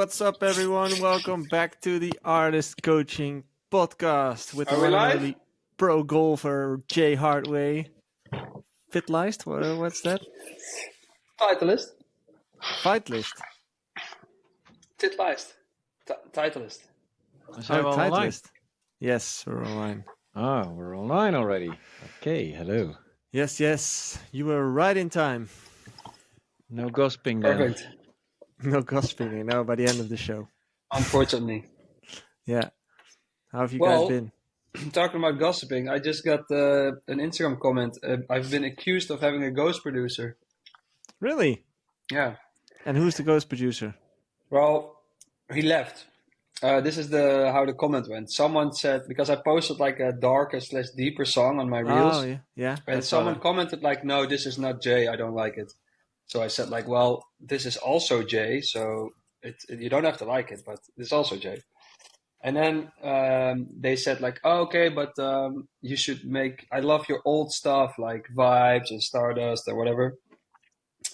What's up, everyone? Welcome back to the Artist Coaching Podcast with the Are we one and live? only pro golfer Jay Hardway. Fitliced? What's that? Titleist. Fightlist. Titlijst. Titleist. Zijn we al online? Titleist. Yes, we're online. Ah, we're online already. Okay, hello. Yes. You were right in time. No gossiping then. Perfect. No gossiping, by the end of the show. Unfortunately. Yeah. How have you guys been? Talking about gossiping, I just got an Instagram comment. I've been accused of having a ghost producer. Really? Yeah. And who's the ghost producer? Well, he left. This is how the comment went. Someone said, because I posted like a darker/deeper song on my reels. Oh, yeah. And someone commented like, no, this is not Jay. I don't like it. So I said like, well, this is also Jay. So you don't have to like it, but it's also Jay. And then they said like, oh, okay, but you should I love your old stuff like Vibes and Stardust or whatever.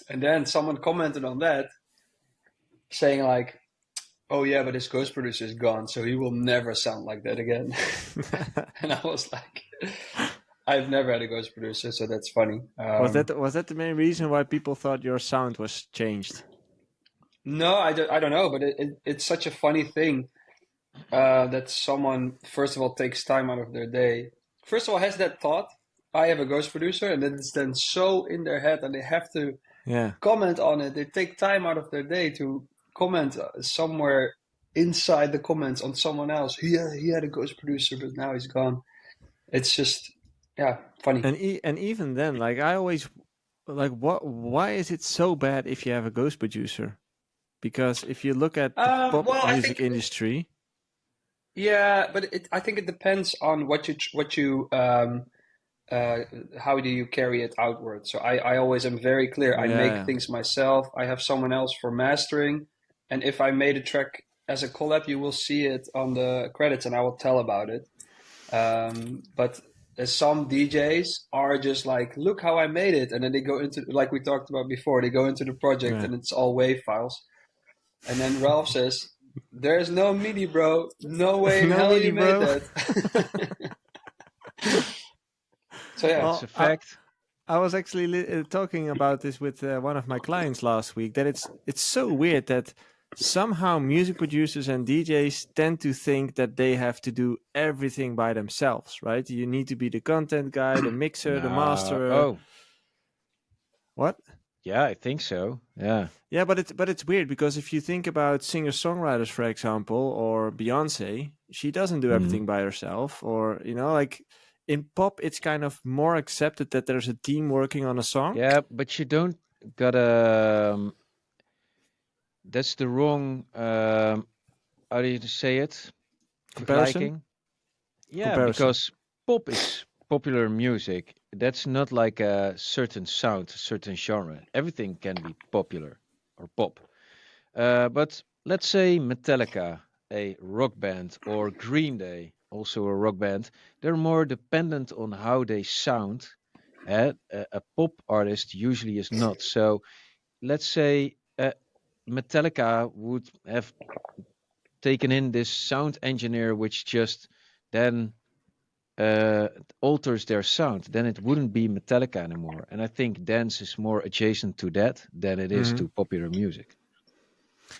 And then someone commented on that saying like, oh yeah, but his ghost producer is gone, so he will never sound like that again. And I was like, I've never had a ghost producer, so that's funny. Was that the main reason why people thought your sound was changed? No, I don't know, but it's such a funny thing that someone, first of all, takes time out of their day. First of all, has that thought, I have a ghost producer, and then it's then so in their head, and they have to comment on it. They take time out of their day to comment somewhere inside the comments on someone else. He had a ghost producer, but now he's gone. It's just, funny. And even then, like I always, like why is it so bad if you have a ghost producer? Because if you look at the pop music industry. Yeah, but I think it depends on how do you carry it outward. So I always am very clear. I make things myself. I have someone else for mastering. And if I made a track as a collab, you will see it on the credits and I will tell about it. But some DJs are just like, look how I made it. And then they go into, like we talked about before, they go into the project and it's all WAV files. And then Ralph says, there's no MIDI, bro. No way in hell you made that. So yeah, it's a fact. I was actually talking about this with one of my clients last week, that it's so weird that somehow music producers and DJs tend to think that they have to do everything by themselves, right? You need to be the content guy, the mixer, the masterer. Oh. What? Yeah, I think so. Yeah. Yeah, but it's weird because if you think about singer-songwriters, for example, or Beyonce, she doesn't do everything by herself. Or, like in pop, it's kind of more accepted that there's a team working on a song. Yeah, but you don't gotta... that's the wrong... how do you say it? Comparison? Yeah, Comparison. because pop is popular music. That's not like a certain sound, a certain genre. Everything can be popular or pop. But let's say Metallica, a rock band, or Green Day, also a rock band, they're more dependent on how they sound. A pop artist usually is not. So let's say Metallica would have taken in this sound engineer, which just then alters their sound, then it wouldn't be Metallica anymore. And I think dance is more adjacent to that than it is to popular music.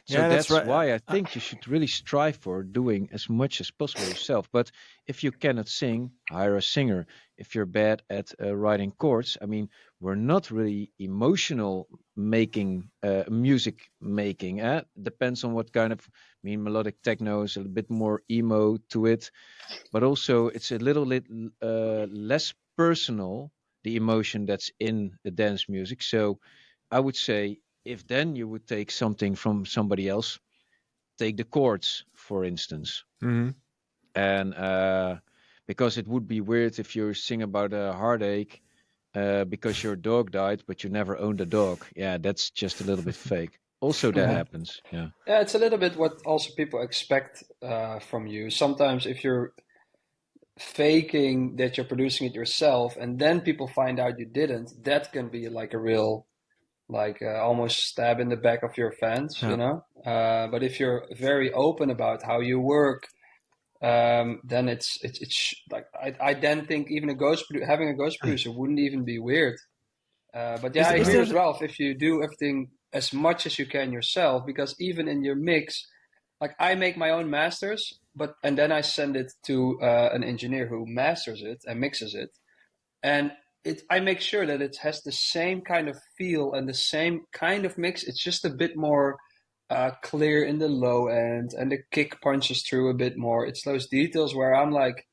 So that's right. Why I think you should really strive for doing as much as possible yourself. But if you cannot sing, hire a singer. If you're bad at writing chords, I mean, we're not really emotional making, music making. Depends on what kind of, melodic techno is a bit more emo to it. But also it's a little bit less personal, the emotion that's in the dance music. So I would say, if then you would take something from somebody else, take the chords, for instance. And because it would be weird if you sing about a heartache because your dog died, but you never owned a dog. Yeah, that's just a little bit fake. Also, that happens. Yeah, it's a little bit what also people expect from you. Sometimes if you're faking that you're producing it yourself and then people find out you didn't, that can be like a real like almost stab in the back of your fans, you know. But if you're very open about how you work, then it's like I then think even having a ghost producer wouldn't even be weird. But yeah, I agree with Ralph. If you do everything as much as you can yourself, because even in your mix, like I make my own masters, and then I send it to an engineer who masters it and mixes it, and I make sure that it has the same kind of feel and the same kind of mix. It's just a bit more clear in the low end, and the kick punches through a bit more. It's those details where I'm like,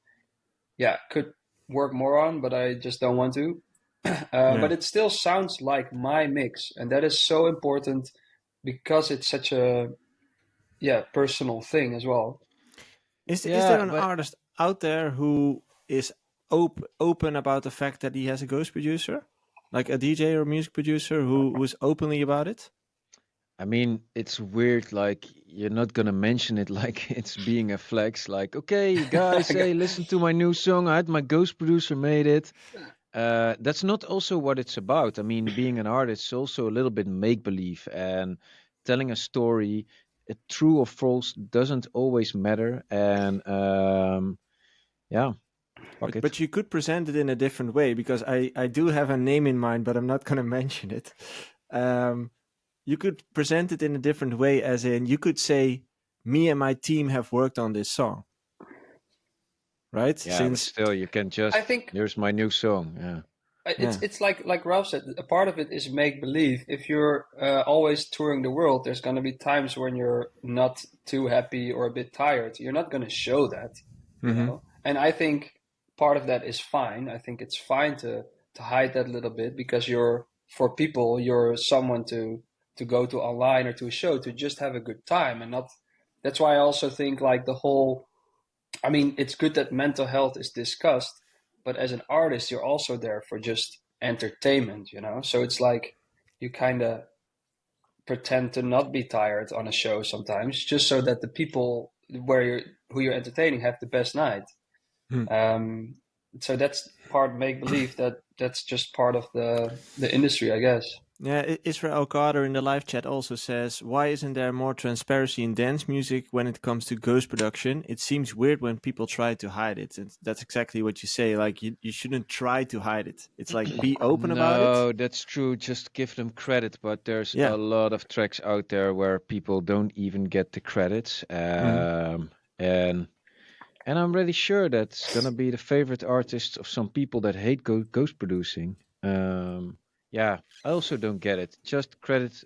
yeah, could work more on, but I just don't want to. But it still sounds like my mix, and that is so important because it's such a personal thing as well. Is there an artist out there who is open about the fact that he has a ghost producer, like a DJ or a music producer who's openly about it? I mean, it's weird. Like, you're not gonna mention it like it's being a flex. Like, okay, guys, hey, listen to my new song. I had my ghost producer made it. That's not also what it's about. I mean, being an artist is also a little bit make believe and telling a story. True or false doesn't always matter. And yeah, fuck it. But you could present it in a different way, because I do have a name in mind, but I'm not going to mention it. You could present it in a different way, as in you could say, me and my team have worked on this song. Right? Yeah, but still, you can just, I think, here's my new song. Yeah. It's like Ralph said, a part of it is make believe. If you're always touring the world, there's going to be times when you're not too happy or a bit tired. You're not going to show that, you know. And I think part of that is fine. I think it's fine to hide that a little bit, because for people, you're someone to go to online or to a show to just have a good time, and not. That's why I also think like the whole. I mean, it's good that mental health is discussed, but as an artist, you're also there for just entertainment, you know? So it's like you kind of pretend to not be tired on a show sometimes, just so that the people who you're entertaining have the best night. So that's part make believe. That's just part of the industry, I guess. Yeah, Israel Carter in the live chat also says, why isn't there more transparency in dance music when it comes to ghost production? It seems weird when people try to hide it. And that's exactly what you say. Like, you shouldn't try to hide it. It's like, be open about it. No, that's true. Just give them credit. But there's a lot of tracks out there where people don't even get the credits. And I'm really sure that's going to be the favorite artist of some people that hate ghost producing. Yeah, I also don't get it. Just credit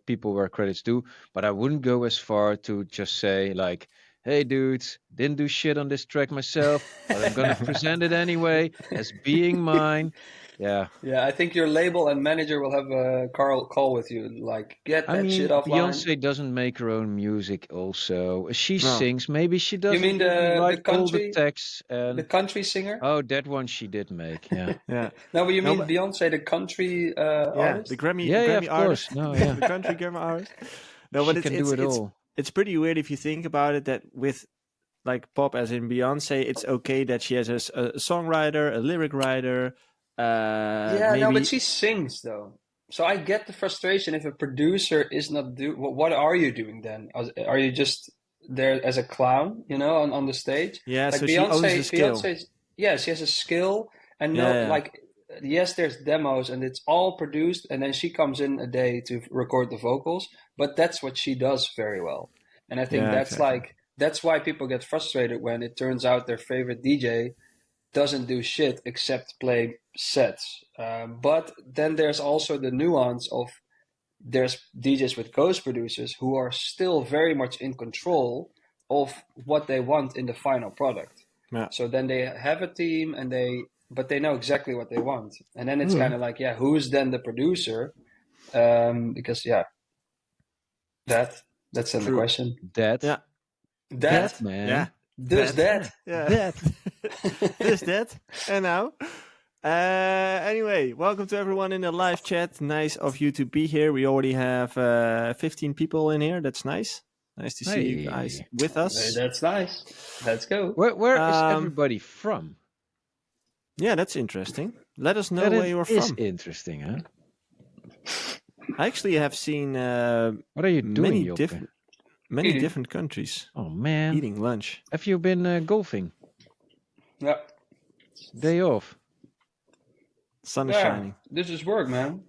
people where credit's due, but I wouldn't go as far to just say like, hey dudes, didn't do shit on this track myself, but I'm gonna present it anyway as being mine. Yeah. Yeah, I think your label and manager will have a call with you, like, get that shit offline. Beyonce doesn't make her own music also. She sings, maybe she doesn't. You mean write the country, all the texts and the country singer? Oh, that one she did make, yeah. Yeah. No, but you mean Beyonce, the country artist? The Grammy, yeah, the yeah, Grammy of artist. Course. No, yeah. The country Grammy artist. No, but she can do it all. It's pretty weird if you think about it, that with like pop, as in Beyonce, it's okay that she has a songwriter, a lyric writer. No, but she sings though. So I get the frustration if a producer is not what are you doing then? Are you just there as a clown, you know, on the stage? Yeah, like so Beyonce, she owns the skill. She has a skill, and like yes, there's demos and it's all produced, and then she comes in a day to record the vocals, but that's what she does very well. And I think that's why people get frustrated when it turns out their favorite DJ doesn't do shit except play sets. But then there's also the nuance of there's DJs with ghost producers who are still very much in control of what they want in the final product. Yeah. So then they have a team but they know exactly what they want. And then it's kind of like, who's then the producer? Because that's then the question. That man. Yeah. Does that. Does that. And now. Anyway, welcome to everyone in the live chat. Nice of you to be here. We already have 15 people in here. That's nice. Nice to see you guys with us. That's nice. Let's go. Where is everybody from? Yeah, that's interesting. Let us know where you're from. Interesting, huh? I actually have seen What are you doing, Joppe? many different countries. Oh man, eating lunch. Have you been golfing? Yeah. Day off. Sun is shining. This is work, man.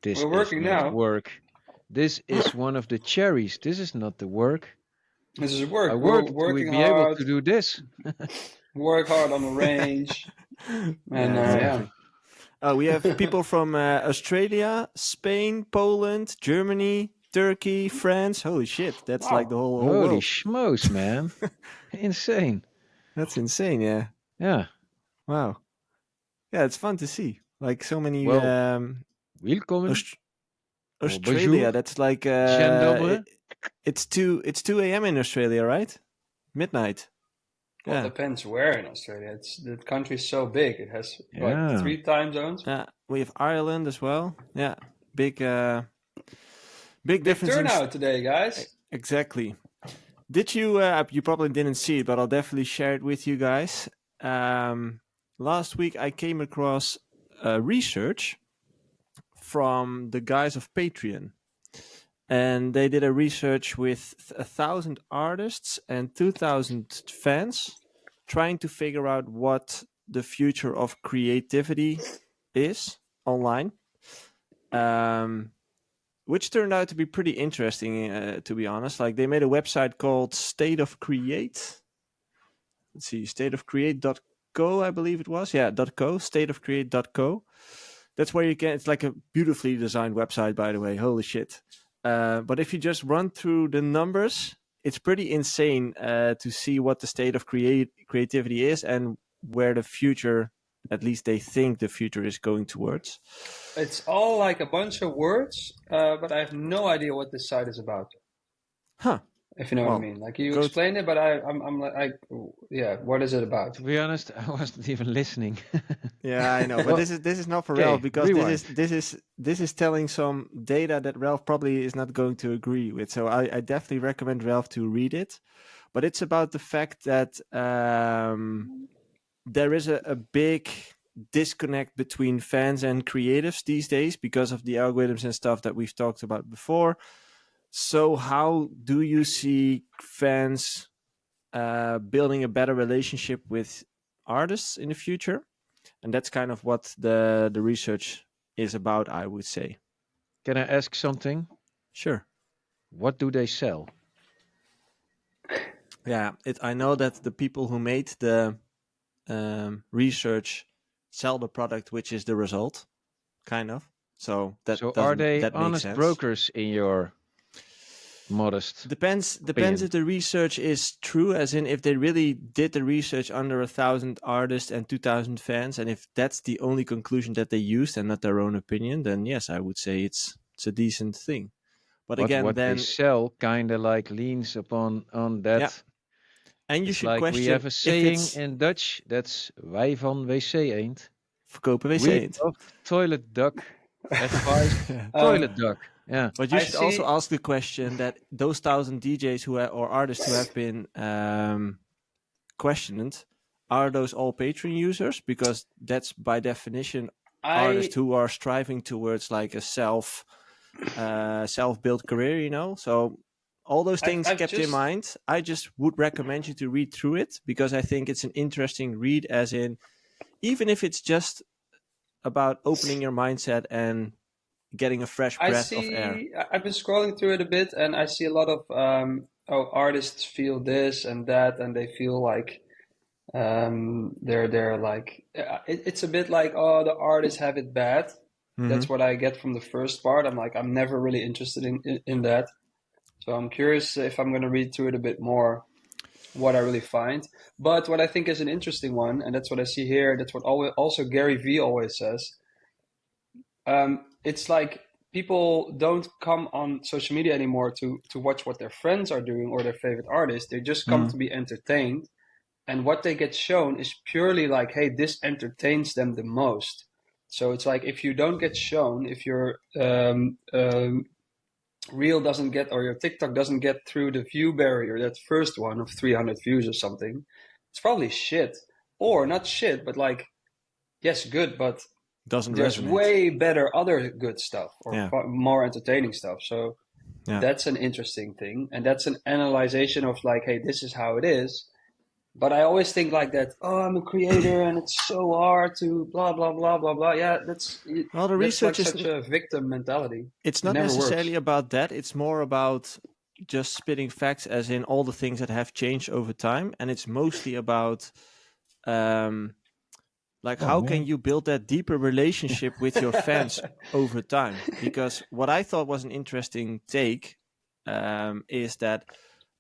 We're working now. Work. This is one of the cherries. This is not the work. This is work. I We're work working to be hard. able to do this. Work hard on the range. And exactly. We have people from Australia, Spain, Poland, Germany, Turkey, France. Holy shit, that's like the whole Holy world. schmoes, man. Insane. That's insane, yeah. Yeah. Wow. Yeah, it's fun to see. Like so many Willkommen. Australia, that's like it's 2 a.m. in Australia, right? Midnight. Well, it depends where in Australia. The country's so big. It has like 3 time zones. Yeah, we have Ireland as well. Yeah, big difference. Turnout today, guys. Exactly. Did you? You probably didn't see it, but I'll definitely share it with you guys. Last week I came across research from the guys of Patreon, and they did a research with 1,000 artists and 2,000 fans, trying to figure out what the future of creativity is online, which turned out to be pretty interesting, to be honest. Like, they made a website called State of Create. Let's see, stateofcreate.co, I believe it was. Yeah, .co, stateofcreate.co. That's where you can, it's like a beautifully designed website, by the way. Holy shit. But if you just run through the numbers, it's pretty insane to see what the state of creativity is and where the future, at least they think the future is going towards. It's all like a bunch of words, but I have no idea what this site is about. Huh. If you know what I mean. Like, you explained it, but I'm like, what is it about? To be honest, I wasn't even listening. Yeah, I know, but this is not for Ralph, because this is telling some data that Ralph probably is not going to agree with. So I definitely recommend Ralph to read it. But it's about the fact that there is a big disconnect between fans and creatives these days because of the algorithms and stuff that we've talked about before. So how do you see fans building a better relationship with artists in the future? And that's kind of what the research is about, I would say. Can I ask something? Sure. What do they sell? Yeah, I know that the people who made the research sell the product, which is the result, kind of. So are they honest brokers in your modest depends if the research is true, as in if they really did the research under 1,000 artists and 2,000 fans, and if that's the only conclusion that they used and not their own opinion, then yes, I would say it's a decent thing. But again, what they sell kind of like leans upon on that. Yeah. And you should question. We have a saying in Dutch that's wij van wc eend verkopen wc eend. Toilet duck advice. Toilet duck. Yeah, but you should also ask the question that those 1,000 DJs or artists who have been questioned, are those all Patreon users? Because that's by definition artists who are striving towards like a self-built career, you know. So all those things kept in mind, I just would recommend you to read through it, because I think it's an interesting read, as in, even if it's just about opening your mindset and getting a fresh breath of air. I've been scrolling through it a bit, and I see a lot of artists feel this and that, and they feel like they're like it's a bit like, the artists have it bad. Mm-hmm. That's what I get from the first part. I'm like, I'm never really interested in that. So I'm curious if I'm going to read through it a bit more, what I really find. But what I think is an interesting one, and that's what I see here, that's what also Gary Vee always says. It's like people don't come on social media anymore to watch what their friends are doing or their favorite artists. They just come to be entertained. And what they get shown is purely like, hey, this entertains them the most. So it's like, if you don't get shown, if your reel doesn't get, or your TikTok doesn't get through the view barrier, that first one of 300 views or something, it's probably shit. Or not shit, but like, yes, good, but there's resonate. way better other good stuff or more entertaining stuff. So that's an interesting thing. And that's an analyzation of like, hey, this is how it is. But I always think like that, oh, I'm a creator and it's so hard to blah, blah, blah, blah, blah. Yeah, that's research like such a victim mentality. It's not necessarily about that. It's more about just spitting facts as in all the things that have changed over time. And it's mostly about how can you build that deeper relationship with your fans over time? Because what I thought was an interesting take is that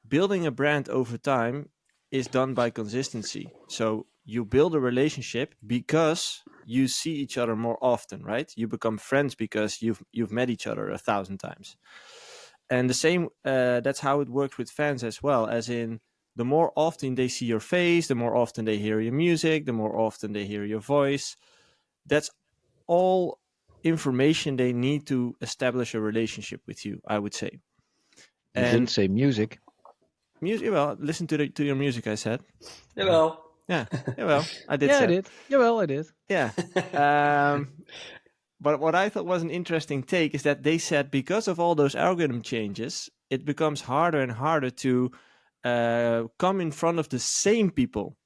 building a brand over time is done by consistency. So you build a relationship because you see each other more often, right? You become friends because you've met each other 1,000 times. And the same, that's how it works with fans as well, as in the more often they see your face, the more often they hear your music, the more often they hear your voice. That's all information they need to establish a relationship with you, I would say. You didn't say music. Music, well, listen to your music, I said. Well. Yeah, well, I did. Yeah, I did. Yeah, well, I did. Yeah. But what I thought was an interesting take is that they said because of all those algorithm changes, it becomes harder and harder to come in front of the same people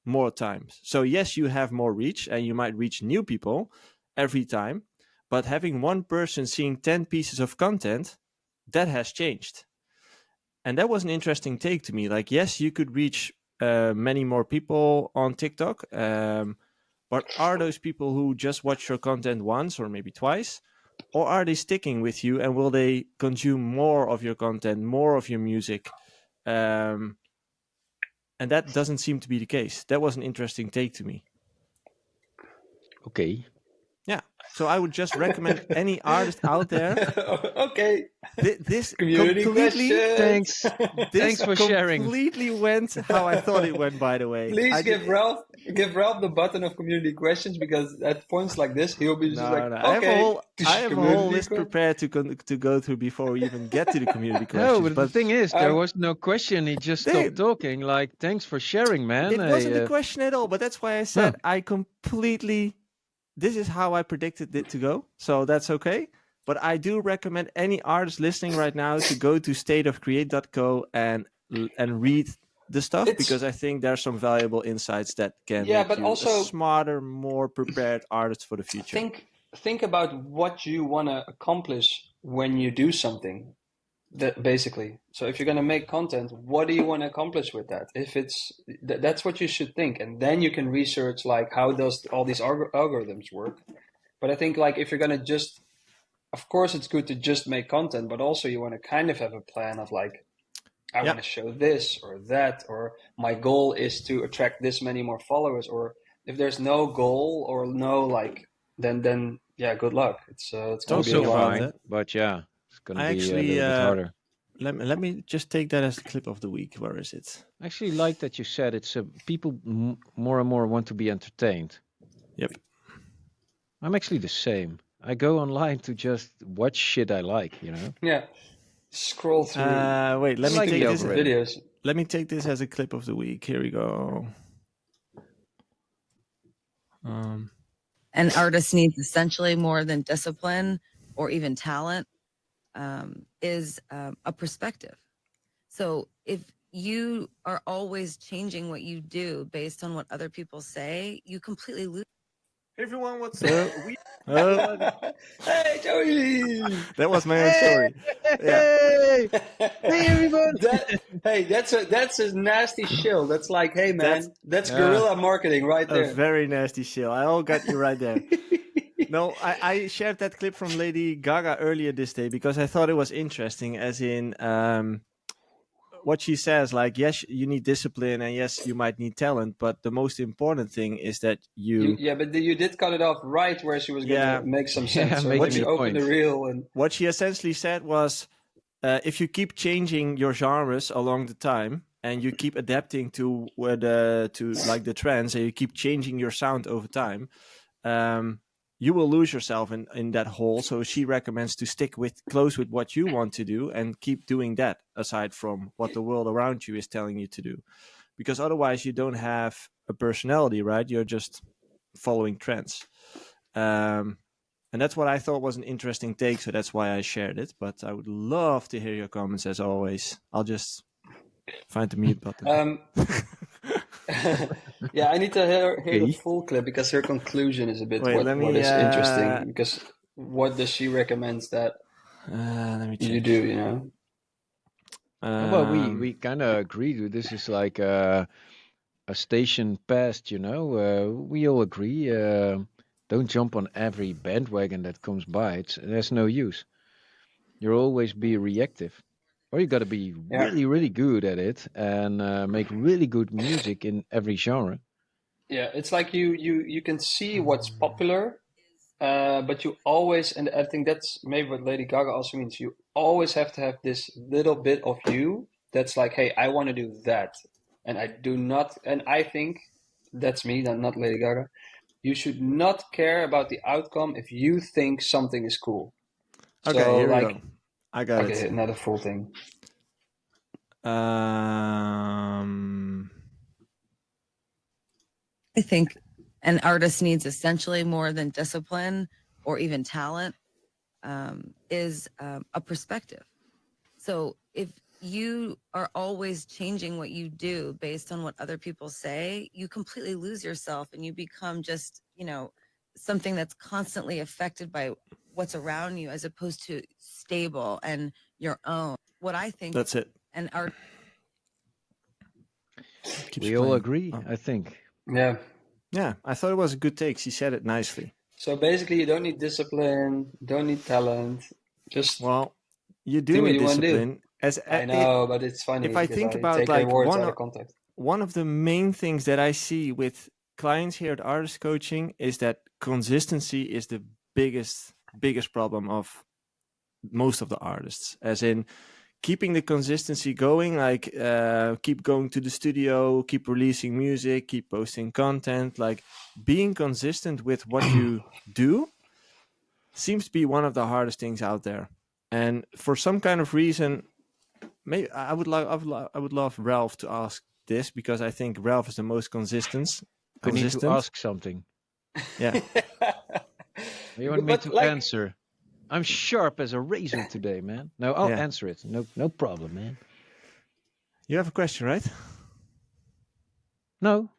more times. So yes, you have more reach and you might reach new people every time, but having one person seeing 10 pieces of content, that has changed. And that was an interesting take to me. Like, yes, you could reach many more people on TikTok, but are those people who just watch your content once or maybe twice, or are they sticking with you and will they consume more of your content, more of your music? And that doesn't seem to be the case. That was an interesting take to me. Okay. Yeah. So I would just recommend any artist out there. Okay. This community completely. Thanks for sharing. Completely went how I thought it went. By the way, please give Ralph the button of community questions, because at points like this he'll be just okay. I have a whole list prepared to go through before we even get to the community questions. No, but the thing is, there was no question. He just stopped talking. Like, thanks for sharing, man. It wasn't a question at all. But that's why I said I completely. This is how I predicted it to go, so that's okay. But I do recommend any artist listening right now to go to stateofcreate.co and read the stuff, because I think there's some valuable insights that can make you also a smarter, more prepared artist for the future. Think about what you want to accomplish when you do something. Basically, so if you're going to make content, what do you want to accomplish with that? If it's that's what you should think, and then you can research like how does all these algorithms work. But I think like if you're going to just, of course it's good to just make content, but also you want to kind of have a plan of like, I want to show this or that, or my goal is to attract this many more followers. Or if there's no goal or no like, then yeah, good luck. It's going to be a fine, but yeah. Gonna be a little bit harder. Let me just take that as a clip of the week. Where is it? I actually like that you said it's people more and more want to be entertained. Yep. I'm actually the same. I go online to just watch shit I like, you know? Yeah. Scroll through. Wait, let me take this videos. Let me take this as a clip of the week. Here we go. An artist needs essentially more than discipline or even talent. Is a perspective. So if you are always changing what you do based on what other people say, you completely lose. Hey everyone, what's up? Hey Joey! That was my own story. Hey, hey everyone! That's a nasty shill. That's like, hey man, that's guerrilla marketing right there. A very nasty shill. I all got you right there. No, I shared that clip from Lady Gaga earlier this day because I thought it was interesting, as in what she says, like, yes, you need discipline and yes, you might need talent, but the most important thing is that you... Yeah, but you did cut it off right where she was going to make some sense. So when you open the reel and... What she essentially said was, if you keep changing your genres along the time and you keep adapting to the trends and you keep changing your sound over time, you will lose yourself in that hole. So she recommends to stick close with what you want to do and keep doing that aside from what the world around you is telling you to do. Because otherwise you don't have a personality, right? You're just following trends. And that's what I thought was an interesting take, so that's why I shared it. But I would love to hear your comments as always. I'll just find the mute button. Yeah, I need to hear the full clip because her conclusion is a bit what is interesting. Because what does she recommend that let me check. you do? You know. Well, we kind of agreed. This is like a station past. You know, we all agree. Don't jump on every bandwagon that comes by. There's no use. You'll always be reactive, or you got to be really, really good at it and make really good music in every genre. Yeah, it's like you can see what's popular, but you always, and I think that's maybe what Lady Gaga also means. You always have to have this little bit of you that's like, hey, I want to do that, and I do not, and I think that's me, not Lady Gaga. You should not care about the outcome if you think something is cool. Okay, so, here like, we go. I got it. Another full thing. I think an artist needs essentially more than discipline or even talent, is a perspective. So if you are always changing what you do based on what other people say, you completely lose yourself and you become just, something that's constantly affected by what's around you as opposed to stable and your own. What I think that's it. And art. We all agree, I think. Yeah. Yeah, I thought it was a good take. She said it nicely. So basically, you don't need discipline, don't need talent. Just you do need discipline. I know, but it's funny. If I think about like one of the main things that I see with clients here at Artist Coaching is that consistency is the biggest problem of most of the artists. As in, keeping the consistency going, like keep going to the studio, keep releasing music, keep posting content, like being consistent with what you do seems to be one of the hardest things out there. And for some kind of reason, maybe I would love Ralph to ask this, because I think Ralph is the most consistent. I need to ask something. Yeah. You want me to answer? I'm sharp as a razor today, man. No, I'll answer it. No problem, man. You have a question, right? No.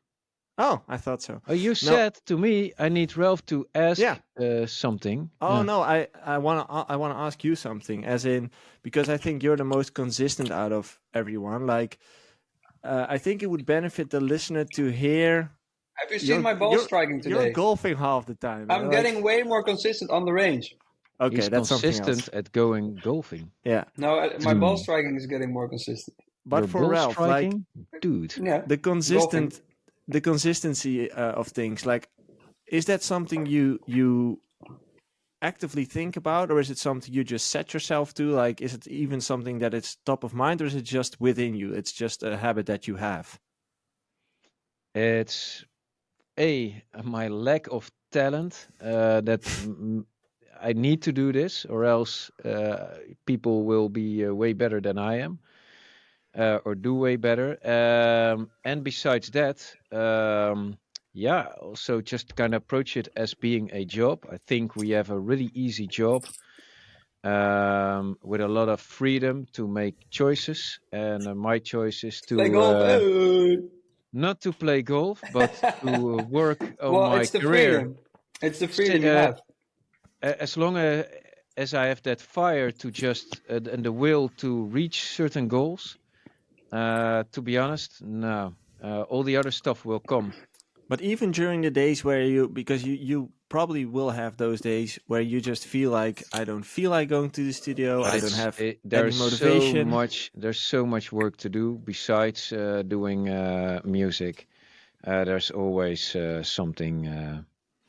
Oh, I thought so. Oh, you said to me I need Ralph to ask something. Oh no, I want to ask you something, as in, because I think you're the most consistent out of everyone. Like, I think it would benefit the listener to hear. Have you seen my ball striking today? You're golfing half the time. I'm getting way more consistent on the range. Okay, he's that's consistent at going golfing. Yeah. No, my ball striking is getting more consistent. But for Ralph, striking? Like, dude, the consistency of things, like, is that something you actively think about, or is it something you just set yourself to? Like, is it even something that it's top of mind, or is it just within you? It's just a habit that you have. It's my lack of talent that I need to do this, or else people will be way better than I am, or do way better. And besides that, also just kind of approach it as being a job. I think we have a really easy job with a lot of freedom to make choices, and my choice is to play golf. Not to play golf, but to work on my career. Freedom. It's the freedom you have. As long as I have that fire to just and the will to reach certain goals, to be honest, no. All the other stuff will come. But even during the days where because you probably will have those days where you just feel like, I don't feel like going to the studio, I don't have any motivation. There's so much work to do besides doing music. There's always something.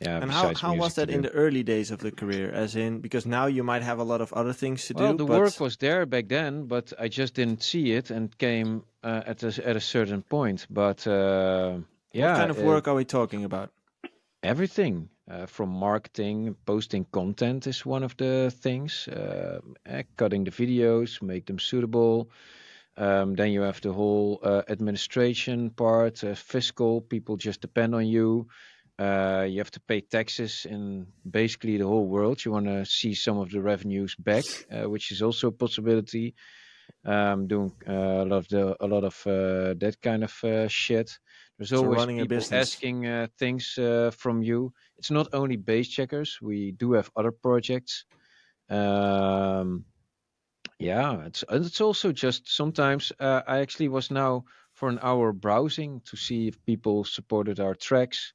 And how was that in the early days of the career? As in, because now you might have a lot of other things to do. Well, the work was there back then, but I just didn't see it and came at a certain point. But what kind of work are we talking about? Everything from marketing, posting content is one of the things. Cutting the videos, make them suitable. Then you have the whole administration part, fiscal. People just depend on you. You have to pay taxes in basically the whole world. You want to see some of the revenues back, which is also a possibility. Doing a lot of that kind of shit. There's So always running a people business. asking things from you. It's not only Bassjackers. We do have other projects. Yeah, it's also just sometimes I actually was now for an hour browsing to see if people supported our tracks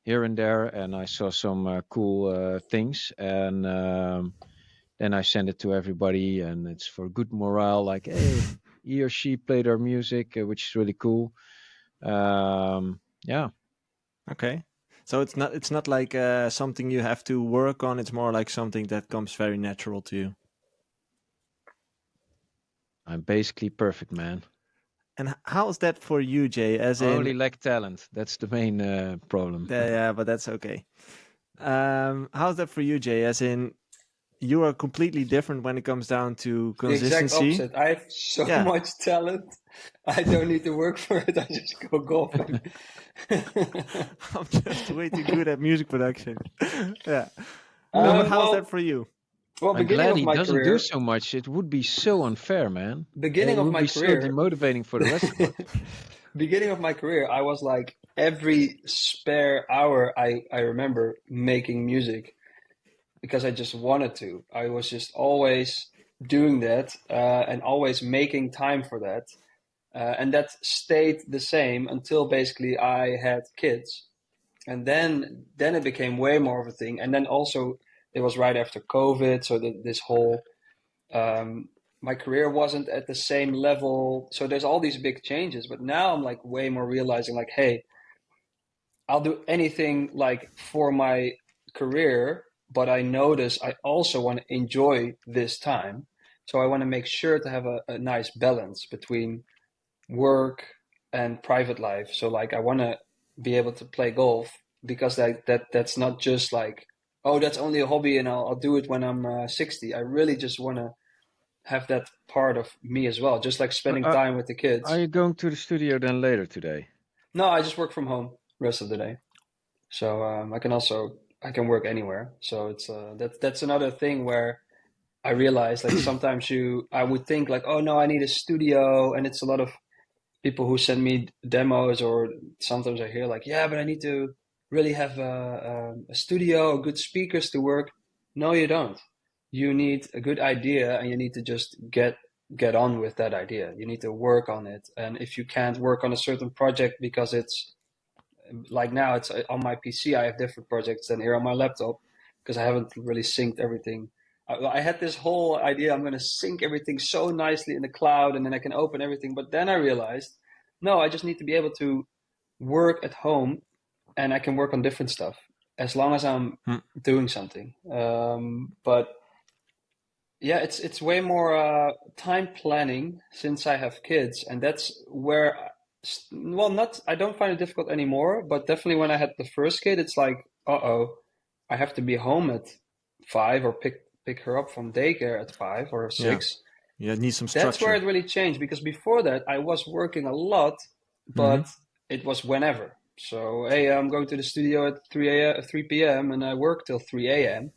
here and there, and I saw some cool things, and then I send it to everybody, and it's for good morale. Like, hey, he or she played our music, which is really cool. Yeah. Okay. So it's not like something you have to work on. It's more like something that comes very natural to you. I'm basically perfect, man. And how's that for you, Jay? As I in, only lack talent. That's the main problem. yeah, but that's okay. How's that for you, Jay? As in, you are completely different when it comes down to The exact consistency. opposite. I have so much talent. I don't need to work for it. I just go golfing. I'm just way too good at music production. Yeah. No, but how's that for you? Well, I'm beginning glad of he my doesn't career, do so much. It would be so unfair, man. beginning It of would my be career, so demotivating for the rest of us. beginning of my career, I was like every spare hour I remember making music because I just wanted to. I was just always doing that and always making time for that. And that stayed the same until basically I had kids. And then it became way more of a thing. And then also it was right after COVID, so that this whole my career wasn't at the same level. So there's all these big changes. But now I'm like way more realizing like, hey, I'll do anything like for my career, but I notice I also want to enjoy this time. So I want to make sure to have a nice balance between work and private life. So like I want to be able to play golf because that's not just like, oh, that's only a hobby and I'll do it when I'm 60. I really just want to have that part of me as well, just like spending time with the kids. Are you going to the studio then later today? No, I just work from home rest of the day. So I can work anywhere. So it's that's another thing where I realized like sometimes I would think like, oh no, I need a studio, and it's a lot of people who send me demos, or sometimes I hear like, yeah, but I need to really have a studio or good speakers to work. No, you don't. You need a good idea, and you need to just get on with that idea. You need to work on it, and if you can't work on a certain project because it's like now it's on my PC, I have different projects than here on my laptop because I haven't really synced everything. I had this whole idea I'm going to sync everything so nicely in the cloud and then I can open everything. But then I realized, no, I just need to be able to work at home and I can work on different stuff as long as I'm doing something. But yeah, it's way more time planning since I have kids, and that's where I don't find it difficult anymore, but definitely when I had the first kid, it's like, I have to be home at 5 or pick her up from daycare at 5 or 6. Yeah, need some structure. That's where it really changed, because before that I was working a lot, but it was whenever. So, hey, I'm going to the studio at 3 p.m. and I work till 3 a.m.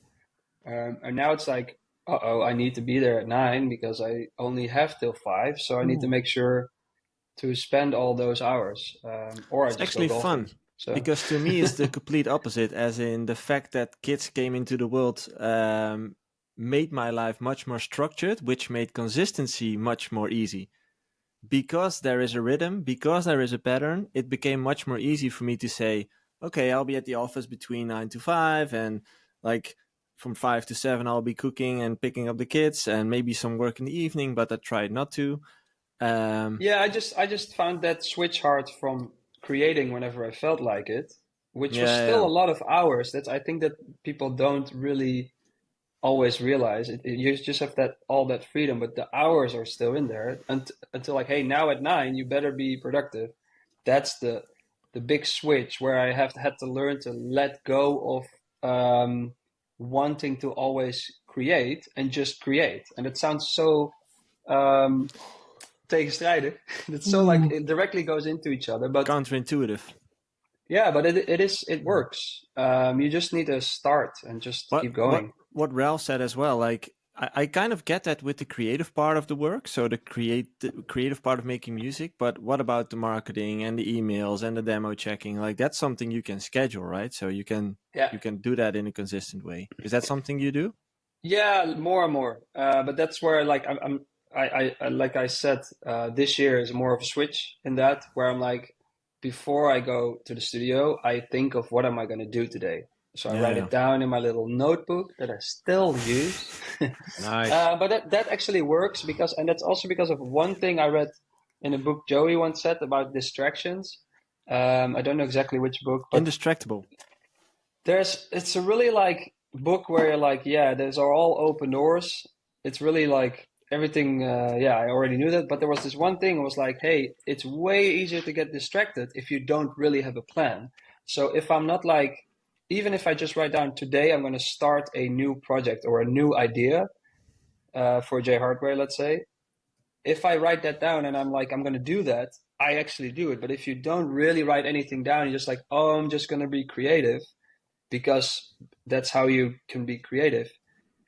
And now it's like, I need to be there at 9 because I only have till 5. So I need to make sure to spend all those hours. Or it's actually fun. So. Because to me, it's the complete opposite, as in the fact that kids came into the world made my life much more structured, which made consistency much more easy. Because there is a rhythm, because there is a pattern, it became much more easy for me to say, okay, I'll be at the office between 9 to 5, and like from 5 to 7, I'll be cooking and picking up the kids, and maybe some work in the evening, but I tried not to. Yeah, I just found that switch hard from creating whenever I felt like it, which was still a lot of hours. I think that people don't really always realize it. You just have all that freedom, but the hours are still in there until like, hey, now at 9 you better be productive. That's the big switch where I had to learn to let go of wanting to always create and just create. And it sounds so tegenstrijdig. It's so like it directly goes into each other, but counterintuitive. Yeah, but it works. You just need to start and just keep going. What Ralph said as well, like I kind of get that with the creative part of the work, so the creative part of making music, but what about the marketing and the emails and the demo checking? Like that's something you can schedule, right? So you can do that in a consistent way. Is that something you do? Yeah, more and more. But that's where like I like I said, this year is more of a switch in that, where I'm like, before I go to the studio, I think of what am I going to do today. So I write it down in my little notebook that I still use. Nice. But that actually works and that's also because of one thing I read in a book Joey once said about distractions. I don't know exactly which book, but Indistractable. It's a really like book where you're like, yeah, those are all open doors. It's really like everything. I already knew that, but there was this one thing. It was like, hey, it's way easier to get distracted if you don't really have a plan. So if I'm not like, even if I just write down today, I'm going to start a new project or a new idea for J Hardway, let's say. If I write that down and I'm like, I'm going to do that, I actually do it. But if you don't really write anything down, you're just like, oh, I'm just going to be creative because that's how you can be creative.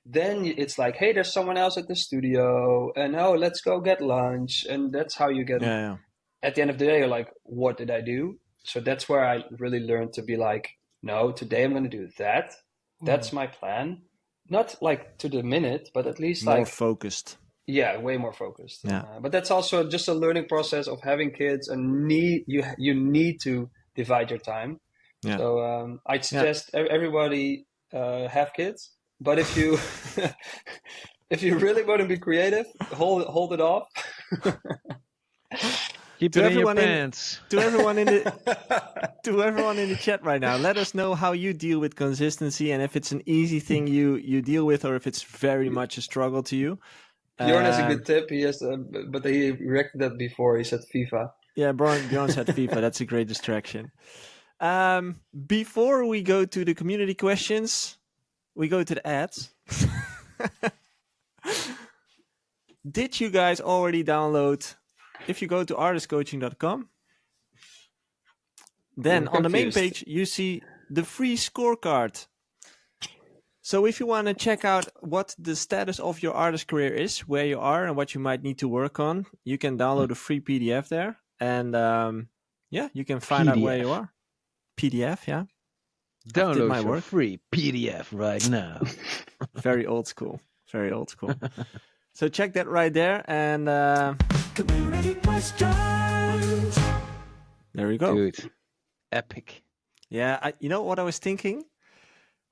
Then it's like, hey, there's someone else at the studio and oh, let's go get lunch. And that's how you get, at the end of the day, you're like, what did I do? So that's where I really learned to be like, no, today I'm going to do that. That's my plan. Not like to the minute, but at least more focused. Yeah, way more focused. Yeah. But that's also just a learning process of having kids and you need to divide your time. Yeah. So I'd suggest everybody have kids. But if you if you really want to be creative, hold it off. Keep it in your pants. To everyone in the chat right now, let us know how you deal with consistency and if it's an easy thing you deal with or if it's very much a struggle to you. Bjorn has a good tip. He has, but he reacted that before. He said FIFA. Yeah, Bjorn said FIFA. That's a great distraction. Before we go to the community questions, we go to the ads. Did you guys already download? If you go to artistcoaching.com, then on the main page, you see the free scorecard. So if you want to check out what the status of your artist career is, where you are and what you might need to work on, you can download a free PDF there. And you can find out where you are. PDF, yeah. Download your free PDF right now. Very old school. Very old school. So check that right there. And community questions. There we go. Dude, epic. Yeah, you know what I was thinking?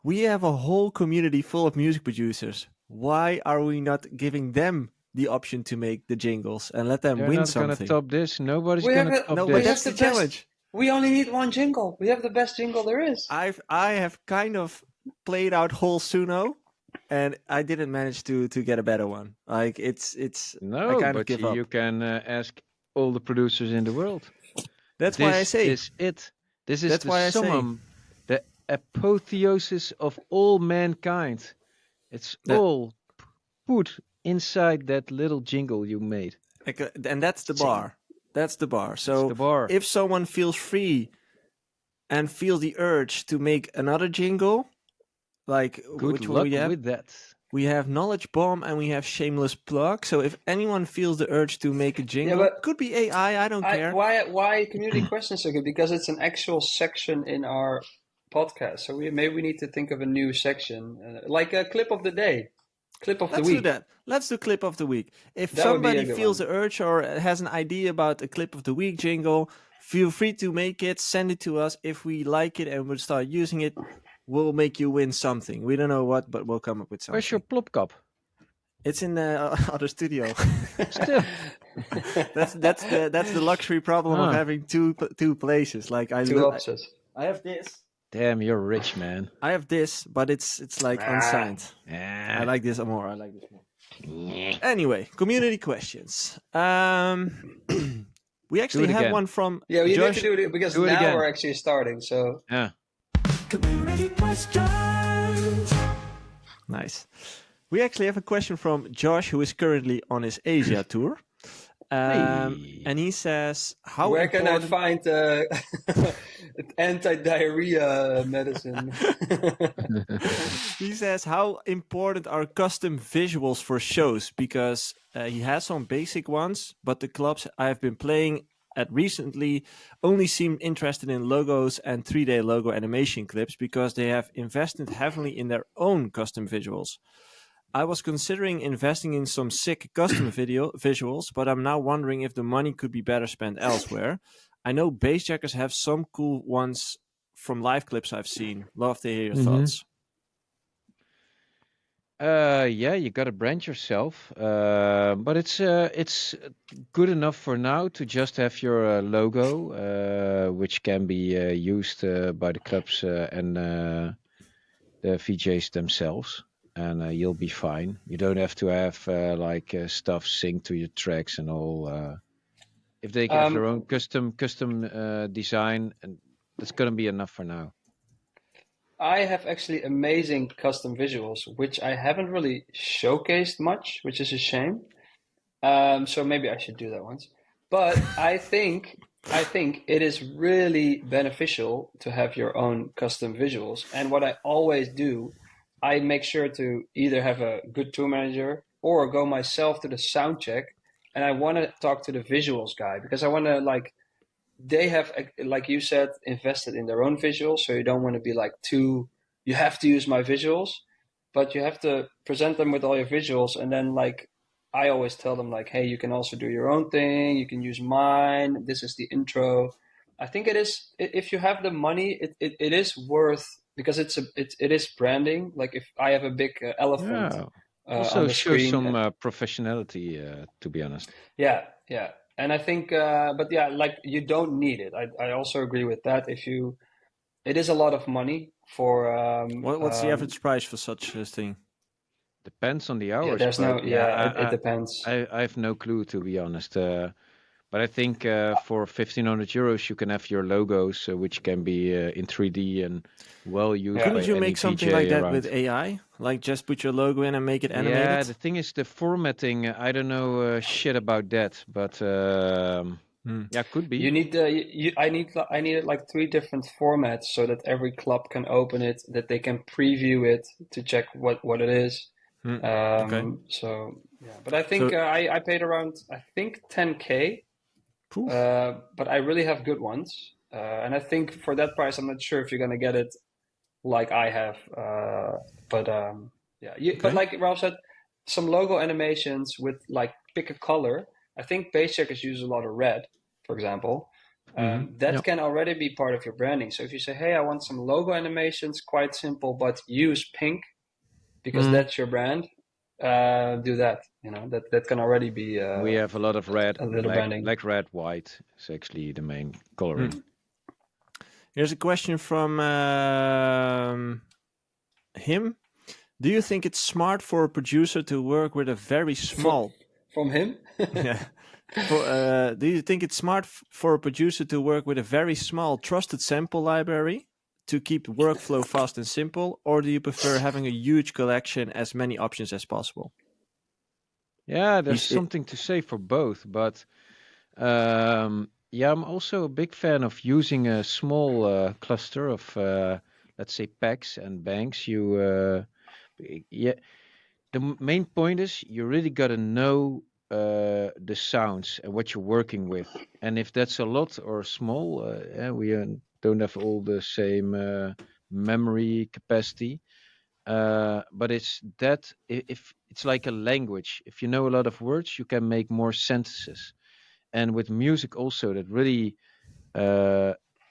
We have a whole community full of music producers. Why are we not giving them the option to make the jingles and let them win something? They're not going to top this. Nobody's going to top this. That's the challenge. We only need one jingle. We have the best jingle there is. I have kind of played out whole Suno, and I didn't manage to get a better one. Like it's no, I kind but of give up. You can ask all the producers in the world. That's why I say this is the summum, the apotheosis of all mankind. It's all put inside that little jingle you made. And that's the bar. That's the bar. So if someone feels free and feels the urge to make another jingle, like good luck with that. We have Knowledge Bomb and we have Shameless Plug. So if anyone feels the urge to make a jingle, could be AI, I don't care. Why community questions are good? Because it's an actual section in our podcast. So maybe we need to think of a new section, like a clip of the day. Clip of the week. Let's do that. Let's do clip of the week. If somebody feels the urge or has an idea about a clip of the week jingle, feel free to make it, send it to us. If we like it and we'll start using it, we'll make you win something. We don't know what, but we'll come up with something. Where's your plop cup? It's in the other studio. Still. that's the luxury problem of having two places. Like two offices. I have this. Damn, you're rich, man. I have this, but it's like unsigned. I like this more. Anyway, community questions. We actually have one from you Josh. need to do it because now we're actually starting. So community questions. Nice. We actually have a question from Josh, who is currently on his Asia tour. And he says, "How Where important... can I find anti-diarrhea medicine?" He says, "How important are custom visuals for shows? Because he has some basic ones, but the clubs I've been playing at recently only seem interested in logos and 3D logo animation clips because they have invested heavily in their own custom visuals. I was considering investing in some sick custom visuals, but I'm now wondering if the money could be better spent elsewhere. I know Bassjackers have some cool ones from live clips I've seen. Love to hear your thoughts." Yeah, you got to brand yourself, but it's good enough for now to just have your logo, which can be used by the clubs and the VJs themselves, and you'll be fine. You don't have to have like stuff synced to your tracks and all. If they have their own custom design, and that's gonna be enough for now. I have actually amazing custom visuals, which I haven't really showcased much, which is a shame. So maybe I should do that once. But I think it is really beneficial to have your own custom visuals. And what I always do, I make sure to either have a good tour manager or go myself to the sound check. And I want to talk to the visuals guy because I want to they have, like you said, invested in their own visuals. So you don't want to be like you have to use my visuals, but you have to present them with all your visuals. And then I always tell them hey, you can also do your own thing. You can use mine. This is the intro. I think it is, if you have the money, it is worth, because it is branding. Like if I have a big elephant also on the shows screen, some professionality, to be honest. Yeah. And I think, but yeah, you don't need it. I also agree with that. It is a lot of money for. What's the average price for such a thing? Depends on the hours. It depends. I have no clue, to be honest. But I think for 1,500 euros, you can have your logos, which can be in 3D and well used. Couldn't you make something like that around with AI? Like just put your logo in and make it animated? Yeah, the thing is the formatting. I don't know shit about that, but yeah, could be. You need I needed like 3 different formats so that every club can open it, that they can preview it to check what it is. Okay. So yeah, but I think I paid around 10K. But I really have good ones, and I think for that price, I'm not sure if you're gonna get it like I have. But like Ralph said, some logo animations with pick a color. I think Bassjackers use a lot of red, for example. That can already be part of your branding. So if you say, hey, I want some logo animations, quite simple, but use pink because that's your brand. Do that. That can already be. We have a lot of red, a little branding. like red, white. It's actually the main coloring. Here's a question from him. Do you think it's smart for a producer to work with a very small... From him? Yeah. Do you think it's smart for a producer to work with a very small trusted sample library to keep workflow fast and simple, or do you prefer having a huge collection, as many options as possible? Yeah, there's something to say for both, but I'm also a big fan of using a small cluster of, let's say, packs and banks. The main point is you really got to know the sounds and what you're working with, and if that's a lot or small, we don't have all the same memory capacity. But it's that if it's like a language, if you know a lot of words, you can make more sentences. And with music also, that really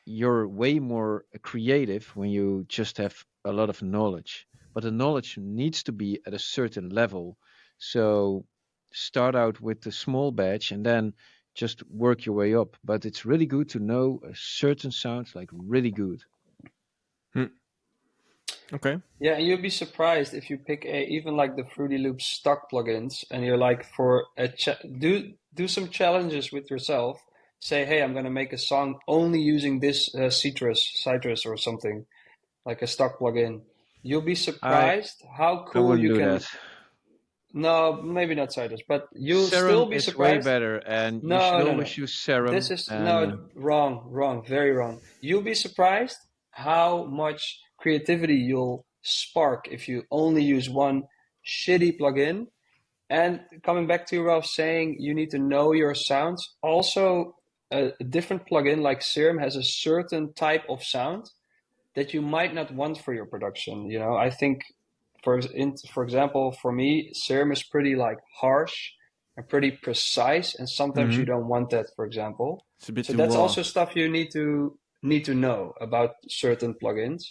you're way more creative when you just have a lot of knowledge. But the knowledge needs to be at a certain level. So start out with the small batch and then just work your way up. But it's really good to know a certain sound, like really good. Okay. Yeah, and you'll be surprised if you pick even like the Fruity Loops stock plugins, and you're like, for do some challenges with yourself. Say, hey, I'm gonna make a song only using this citrus or something, like a stock plugin. You'll be surprised how cool you can. No, maybe not citrus, but you'll still be surprised. Way better, and no, you should no, always no. use serum. This is wrong, very wrong. You'll be surprised how much creativity you'll spark if you only use one shitty plugin. And coming back to Ralph saying you need to know your sounds, also a different plugin like Serum has a certain type of sound that you might not want for your production. I think, for example, for me, Serum is pretty like harsh and pretty precise, and sometimes you don't want that. For example, It's a bit so too that's raw. also stuff you need to know about certain plugins.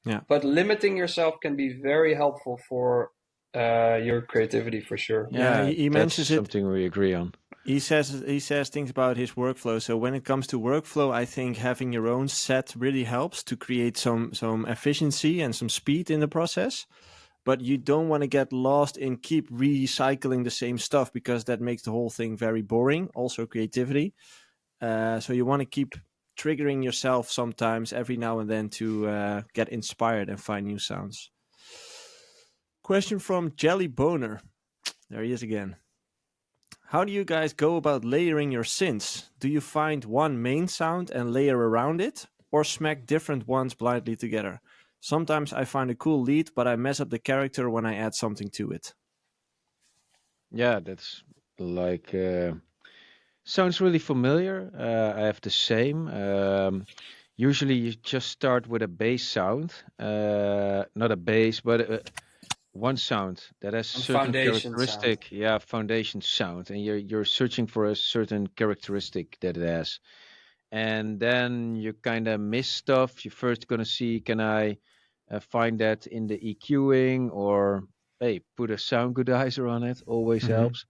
Yeah. But limiting yourself can be very helpful for your creativity for sure. Yeah, he mentions that's something we agree on. He says things about his workflow. So when it comes to workflow, I think having your own set really helps to create some efficiency and some speed in the process. But you don't want to get lost in keep recycling the same stuff, because that makes the whole thing very boring. Also creativity. So you want to keep triggering yourself sometimes every now and then to get inspired and find new sounds. Question from Jelly Boner. There he is again. How do you guys go about layering your synths? Do you find one main sound and layer around it, or smack different ones blindly together? Sometimes I find a cool lead, but I mess up the character when I add something to it. Yeah, that's like sounds really familiar. I have the same. Usually you just start with a bass sound, not a bass, but one sound that has a certain characteristic. Yeah, foundation sound, and you're searching for a certain characteristic that it has, and then you kind of miss stuff. You're first gonna see, can I find that in the EQing, or hey, put a sound goodizer on it, always helps.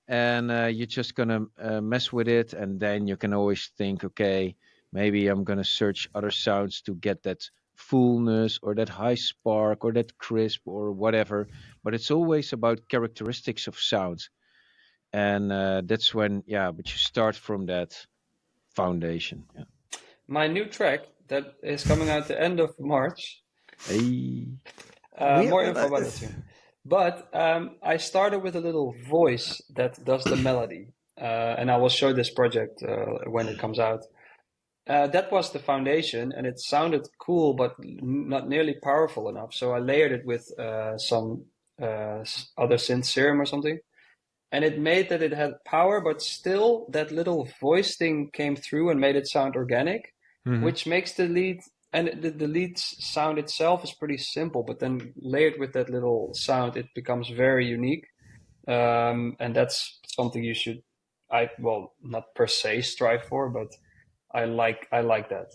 And you're just gonna mess with it, and then you can always think, okay, maybe I'm gonna search other sounds to get that fullness or that high spark or that crisp or whatever. But it's always about characteristics of sounds, and that's when, but you start from that foundation. Yeah. My new track that is coming out the end of March. Hey. More info about that soon. But I started with a little voice that does the melody, and I will show this project when it comes out. That was the foundation, and it sounded cool, but not nearly powerful enough. So I layered it with some other synth serum or something, and it made that it had power, but still that little voice thing came through and made it sound organic, which makes the lead. And the lead sound itself is pretty simple, but then layered with that little sound, it becomes very unique. And that's something you should, not per se strive for, but I like that.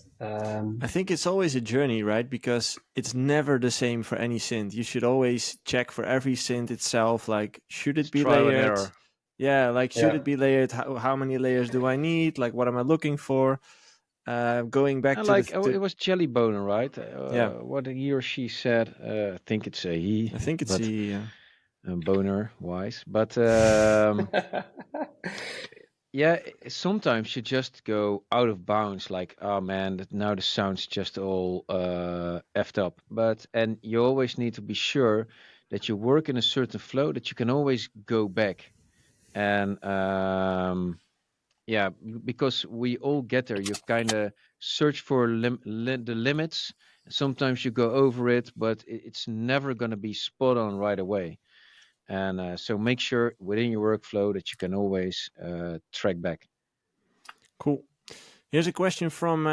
I think it's always a journey, right? Because it's never the same for any synth. You should always check for every synth itself. Like, should it be layered? Yeah, like should it be layered? How many layers do I need? Like, what am I looking for? Going back to it was Jelly Boner, right? Yeah. What he or she said. I think it's a he. I think it's he. Yeah. Boner wise, but yeah, sometimes you just go out of bounds. Like, oh man, now the sound's just all effed up. And you always need to be sure that you work in a certain flow that you can always go back. And yeah, because we all get there. You kind of search for the limits. Sometimes you go over it, but it's never going to be spot on right away. And so make sure within your workflow that you can always track back. Cool. Here's a question from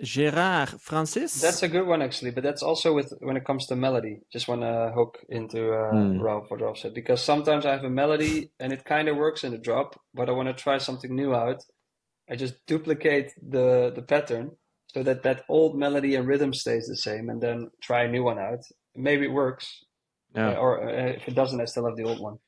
Gerard Francis. That's a good one, actually, but that's also when it comes to melody. Just want to hook into Ralph, what Ralph said, because sometimes I have a melody and it kind of works in the drop, but I want to try something new out. I just duplicate the pattern so that old melody and rhythm stays the same, and then try a new one out. Maybe it works, or if it doesn't, I still have the old one.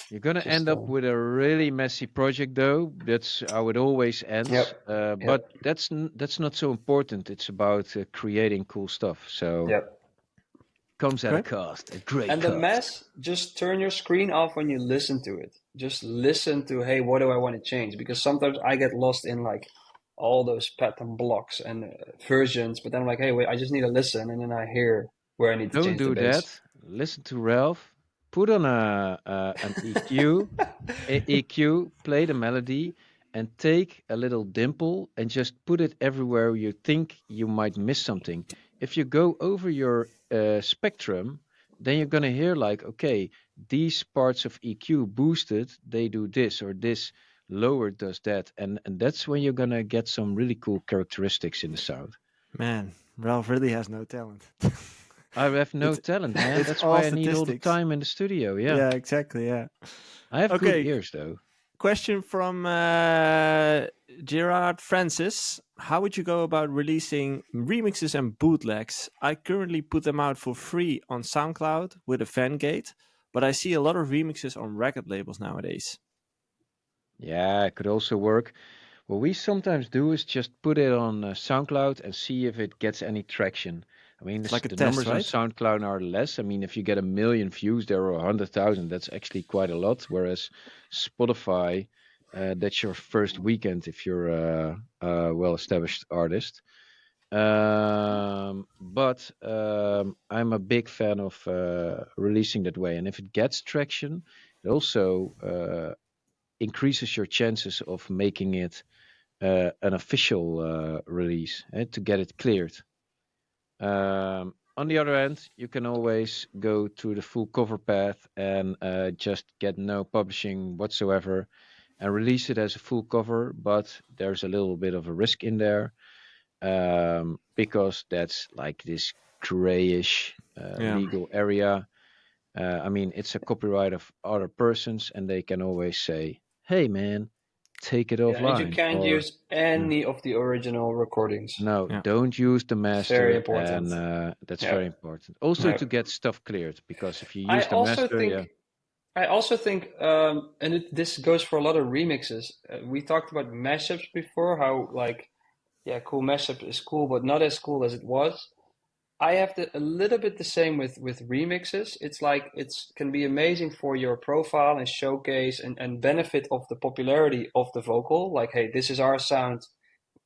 You're gonna end up with a really messy project, though. That's how it always ends. But that's not so important. It's about creating cool stuff. So comes at a cost, a great cost. And the mess, just turn your screen off when you listen to it. Just listen to, hey, what do I want to change? Because sometimes I get lost in like all those pattern blocks and versions, but then I'm like, hey, wait, I just need to listen, and then I hear where I need to change the bass. Don't do that. Listen to Ralph. put on an EQ, play the melody, and take a little dimple and just put it everywhere you think you might miss something. If you go over your spectrum, then you're gonna hear like, okay, these parts of EQ boosted, they do this, or this lower does that, and that's when you're gonna get some really cool characteristics in the sound. Man, Ralph really has no talent. I have no talent, man. That's why I need all the time in the studio. Yeah. Yeah, exactly. Yeah. I have good ears, though. Question from Gerard Francis. How would you go about releasing remixes and bootlegs? I currently put them out for free on SoundCloud with a fan gate, but I see a lot of remixes on record labels nowadays. Yeah, it could also work. What we sometimes do is just put it on SoundCloud and see if it gets any traction. I mean, It's like the a test, numbers right? on SoundCloud are less. I mean, if you get 1 million views there or 100,000, that's actually quite a lot. Whereas Spotify, that's your first weekend if you're a well-established artist. But I'm a big fan of releasing that way. And if it gets traction, it also increases your chances of making it an official release to get it cleared. On the other hand, you can always go to the full cover path and just get no publishing whatsoever and release it as a full cover, but there's a little bit of a risk in there because that's like this grayish legal area. I mean, it's a copyright of other persons, and they can always say, "Hey, man, take it offline." And you can't use any of the original recordings. No, don't use the master. Very important. And that's very important. Also to get stuff cleared, because if you use the master, I also think, and this goes for a lot of remixes. We talked about mashups before, how like, cool mashup is cool, but not as cool as it was. I have a little bit the same with remixes. It's like it can be amazing for your profile and showcase and benefit of the popularity of the vocal. Like, hey, this is our sound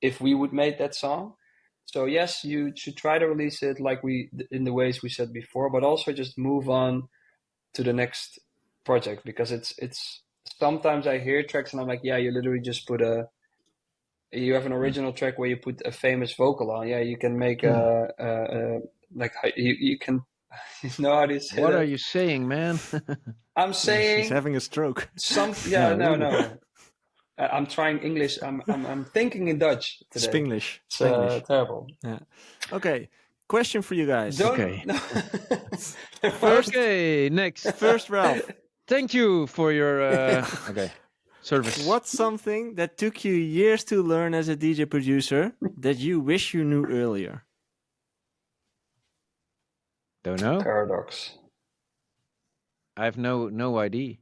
if we would make that song. So yes, you should try to release it like in the ways we said before, but also just move on to the next project, because it's sometimes I hear tracks and I'm like, yeah, you literally just you have an original track where you put a famous vocal on. Yeah, you can make like you can you know how to say what that? are you saying, man? I'm saying he's having a stroke. No. I'm trying English. I'm thinking in Dutch today. Spanglish. It's terrible. Yeah. Okay. Question for you guys. Okay. Okay, next. First, Ralph. Thank you for your service. What's something that took you years to learn as a DJ producer that you wish you knew earlier? Don't know. Paradox. I have no idea.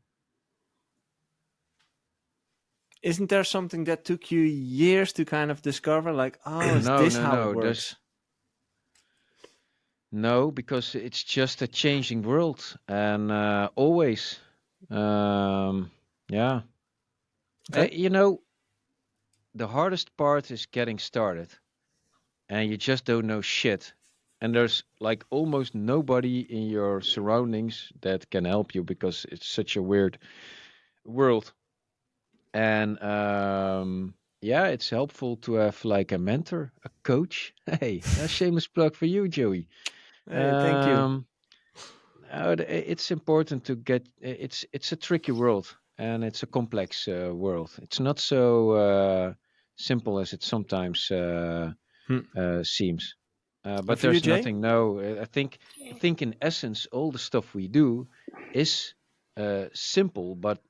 Isn't there something that took you years to kind of discover? Like, is this how it works? No, because it's just a changing world, and always, yeah. You know, the hardest part is getting started, and you just don't know shit. And there's like almost nobody in your surroundings that can help you because it's such a weird world. And it's helpful to have like a mentor, a coach. Hey, a shameless plug for you, Joey. Hey, thank you. It's important to get. It's a tricky world, and it's a complex world. It's not so simple as it sometimes seems. But there's nothing. No, I think in essence, all the stuff we do is simple, but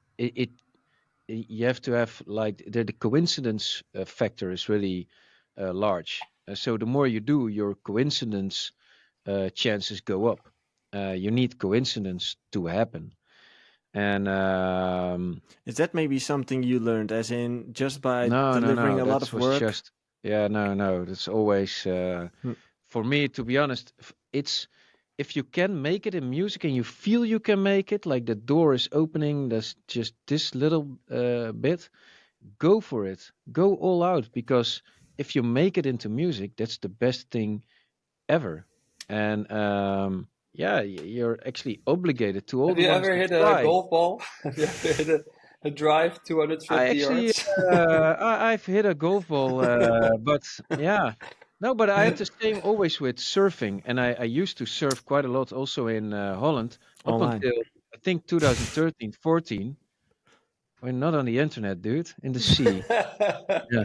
you have to have like the coincidence factor is really large. So the more you do, your coincidence chances go up. You need coincidence to happen. And is that maybe something you learned, as in just by delivering a lot of work? No. That's always for me. To be honest, it's if you can make it in music and you feel you can make it, like the door is opening, there's just this little bit, go for it. Go all out, because if you make it into music, that's the best thing ever. And you're actually obligated to all Have the you ones ever that hit a try. golf ball? Have you ever hit a drive 250 yards? I've hit a golf ball, but yeah, no, but I had the same always with surfing, and I used to surf quite a lot also in Holland up Online. until I think 2013, 14. We're not on the internet, dude, in the sea. Yeah,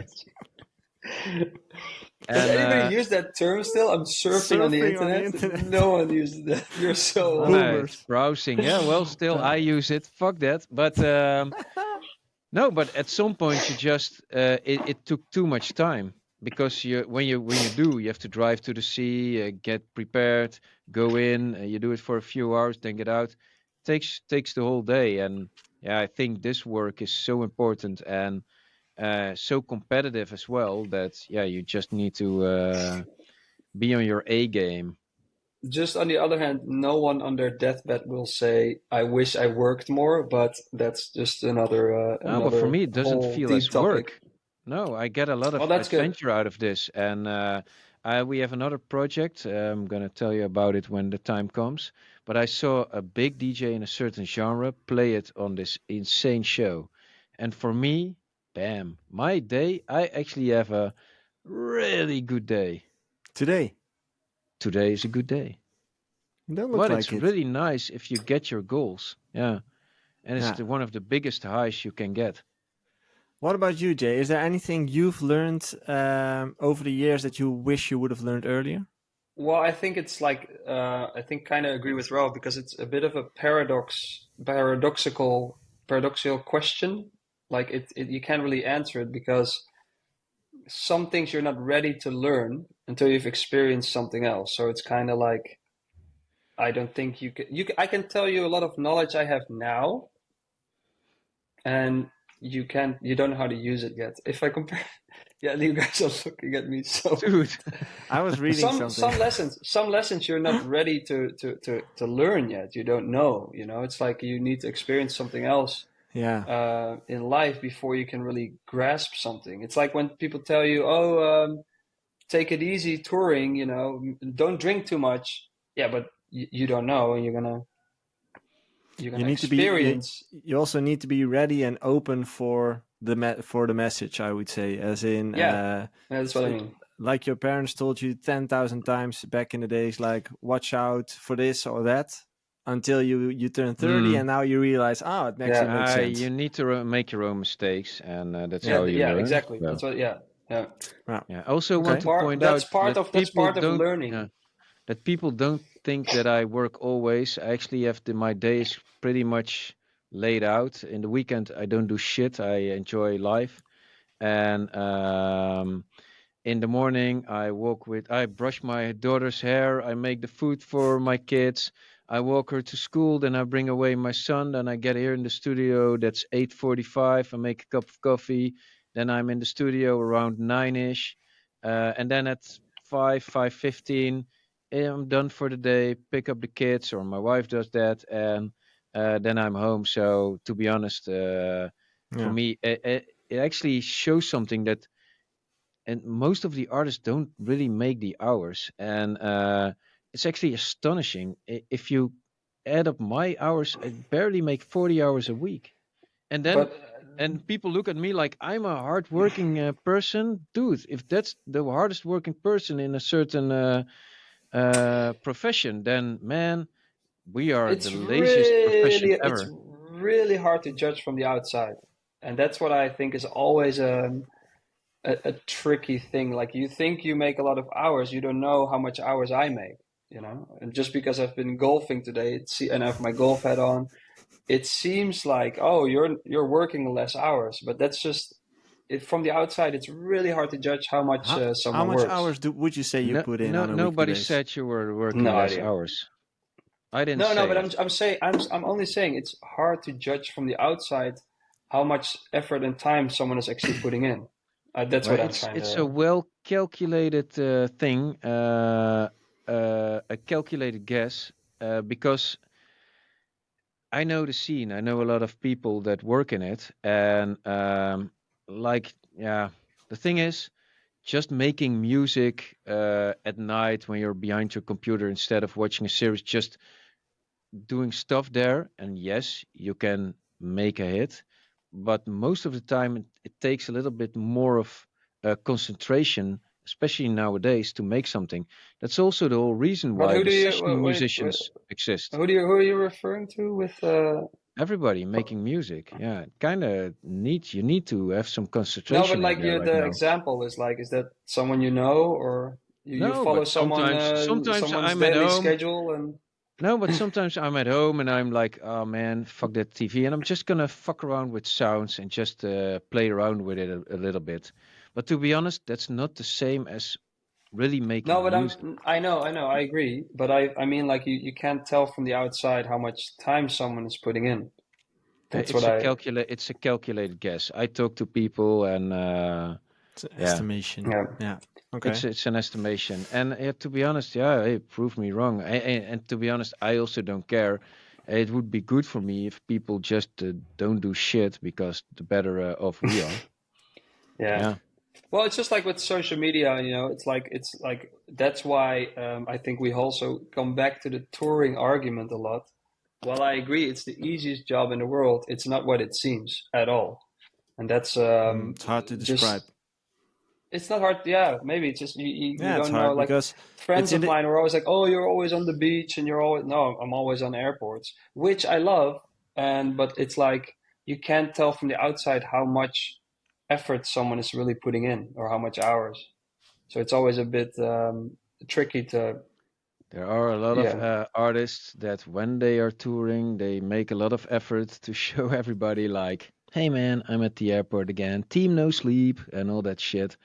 Does and anybody use that term still? I'm surfing on the Surfing on the internet. internet. No one uses that. You're so old. no, it's Boomers. browsing. Yeah, well, still I use it. Fuck that. But no, but at some point you just it took too much time because when you do you have to drive to the sea, get prepared, go in, you do it for a few hours, then get out. Takes the whole day, and yeah, I think this work is so important and so competitive as well that yeah, you just need to be on your A game. Just on the other hand, no one on their deathbed will say, "I wish I worked more," but that's just No, but for another me, it doesn't whole feel deep as topic. work. No, I get a lot Well, of that's good. adventure out of this, and we have another project. I'm gonna tell you about it when the time comes. But I saw a big DJ in a certain genre play it on this insane show, and for me, bam, my day. I actually have a really good day. Today. Today is a good day, You don't look but it's like it. really nice if you get your goals. Yeah, and it's Yeah. one of the biggest highs you can get. What about you, Jay? Is there anything you've learned over the years that you wish you would have learned earlier? Well, I think it's like I think kind of agree with Ralph because it's a bit of a paradoxical question. Like you can't really answer it because some things you're not ready to learn until you've experienced something else. So it's kind of like I don't think I can tell you a lot of knowledge I have now, and you don't know how to use it yet. If I compare, yeah, you guys are looking at me so. Dude. I was reading some something. some lessons you're not ready to learn yet. You don't know. It's like you need to experience something else Yeah. in life before you can really grasp something. It's like when people tell you, "Oh, take it easy touring. Don't drink too much." Yeah, but you don't know, and you're You gonna need to be. experience. You also need to be ready and open for the message. I would say, as in, Yeah, that's what I mean. like your parents told you 10,000 times back in the days, like watch out for this or that, until you turn 30, and now you realize, oh, it actually Yeah, makes sense. You need to make your own mistakes, and that's yeah, how you yeah, learn. exactly. Well, That's what. Yeah, yeah. Wow. yeah. Also, want Okay. to point out That's part of learning. that people don't think that I work always. I actually have my days pretty much laid out. In the weekend, I don't do shit. I enjoy life, and in the morning I brush my daughter's hair, I make the food for my kids, I walk her to school, then I bring away my son, then I get here in the studio, that's 8:45, I make a cup of coffee, then I'm in the studio around 9ish, and then at 5:15 I'm done for the day, pick up the kids, or my wife does that, and then I'm home. So to be honest, for Yeah. me it actually shows something that, and most of the artists don't really make the hours, and it's actually astonishing. If you add up my hours, I barely make 40 hours a week, and then But and people look at me like I'm a hardworking person. Dude, if that's the hardest working person in a certain profession, then man, we are the laziest profession it's ever. really hard to judge from the outside, and that's what I think is always a tricky thing. Like you think you make a lot of hours, you don't know how much hours I make. And just because I've been golfing today, and I have my golf hat on, it seems like, oh, you're working less hours, but that's just from the outside. It's really hard to judge how much How someone much works. hours would you say you No, put in no, on a weekly nobody basis? said you were working No less idea. hours. I didn't No, say but it. I'm only saying it's hard to judge from the outside how much effort and time someone is actually putting in. That's Well, what I'm trying it's a to. well calculated thing, a calculated guess, because I know the scene. I know a lot of people that work in it, and like, yeah, the thing is, just making music at night when you're behind your computer instead of watching a series, just doing stuff there. And yes, you can make a hit, but most of the time it takes a little bit more of concentration, especially nowadays, to make something. That's also the whole reason But why who the do you session wait, musicians exist. who are you referring to with Everybody making music, yeah, kind of neat. You need to have some no, but concentration in like there you, right the now. example is like, is that someone you know, or you No, follow but someone sometimes someone's I'm at daily home. schedule and No, but sometimes I'm at home and I'm like, oh man, fuck that TV, and I'm just gonna fuck around with sounds and just play around with it a little bit. But to be honest, that's not the same as really no, making but music. I agree, but I mean like you can't tell from the outside how much time someone is putting in. That's what I It's a calculated guess. I talk to people and It's an yeah, estimation. yeah. Yeah. Okay. it's an estimation. And to be honest, yeah, it proved me wrong. And to be honest, I also don't care. It would be good for me if people just don't do shit, because the better off we are. Yeah. Yeah. Well, it's just like with social media, you know, it's like that's why I think we also come back to the touring argument a lot. While I agree it's the easiest job in the world, it's not what it seems at all. And that's It's hard to describe. just it's not hard. Yeah, maybe it's just you Yeah, it's don't know. hard Like because it's friends in of the. mine were always like, "Oh, you're always on the beach, and you're always no, I'm always on airports," which I love. And but it's like you can't tell from the outside how much effort someone is really putting in or how much hours. So it's always a bit tricky to There are a lot of yeah. artists that when they are touring, they make a lot of effort to show everybody, like, hey man, I'm at the airport again, team no sleep, and all that shit.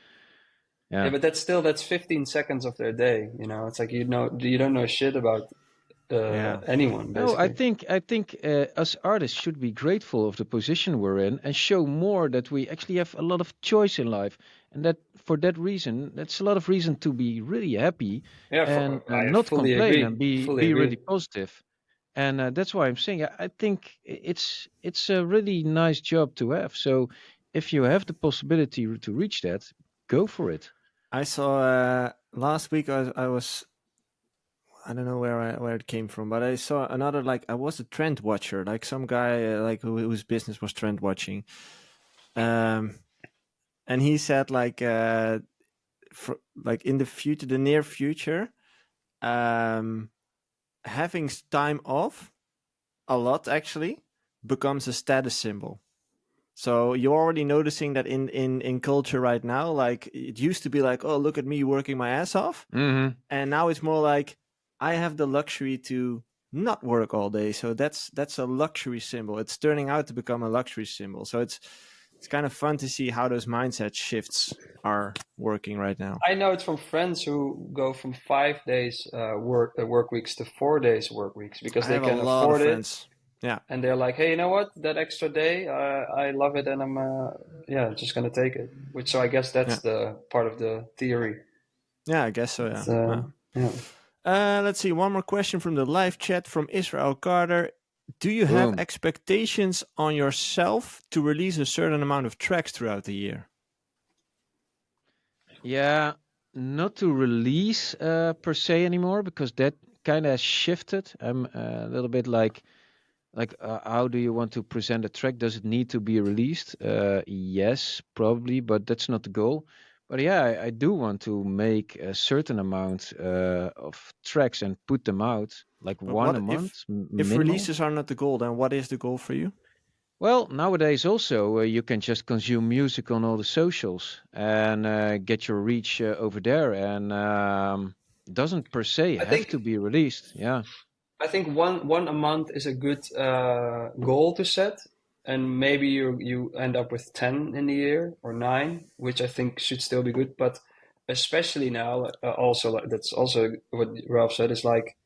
Yeah, Yeah. but that's 15 seconds of their day. You know, it's like you don't know shit about Yeah. anyone No, basically. I think us artists should be grateful of the position we're in and show more that we actually have a lot of choice in life, and that for that reason, that's a lot of reason to be really happy Yeah, and I not fully complain agree. and Fully be really agree. positive. And that's why I'm saying I think it's a really nice job to have. So if you have the possibility to reach that, go for it. I saw last week. I was. I don't know where it came from, but I saw another, like, I was a trend watcher, like some guy like whose business was trend watching, and he said like like in the future, the near future, um, having time off a lot actually becomes a status symbol. So you're already noticing that in culture right now, like it used to be like, oh, look at me working my ass off, Mm-hmm. and now it's more like I have the luxury to not work all day. So that's a luxury symbol. It's turning out to become a luxury symbol. So it's kind of fun to see how those mindset shifts are working right now. I know it from friends who go from 5 days work weeks to 4 days work weeks because I they have a can lot of afford it, friends. Yeah. and they're like, hey, you know what? That extra day, I love it, and I'm yeah, just gonna take it. Which so I guess that's Yeah. the part of the theory. Yeah, I guess so. Yeah. It's, Yeah. yeah. Let's see. One more question from the live chat from Israel Carter. Do you have Boom. expectations on yourself to release a certain amount of tracks throughout the year? Yeah, not to release per se anymore, because that kind of shifted. I'm a little bit like how do you want to present a track? Does it need to be released? Yes, probably, but that's not the goal. But yeah, I do want to make a certain amount of tracks and put them out, like But one a what month if minimal. releases are not the goal? Then what is the goal for you? Well, nowadays also you can just consume music on all the socials and get your reach over there, and doesn't per se I have think to be released. Yeah. I think one a month is a good goal to set, and maybe you end up with 10 in the year or 9, which I think should still be good. But especially now, also that's also what Ralph said is like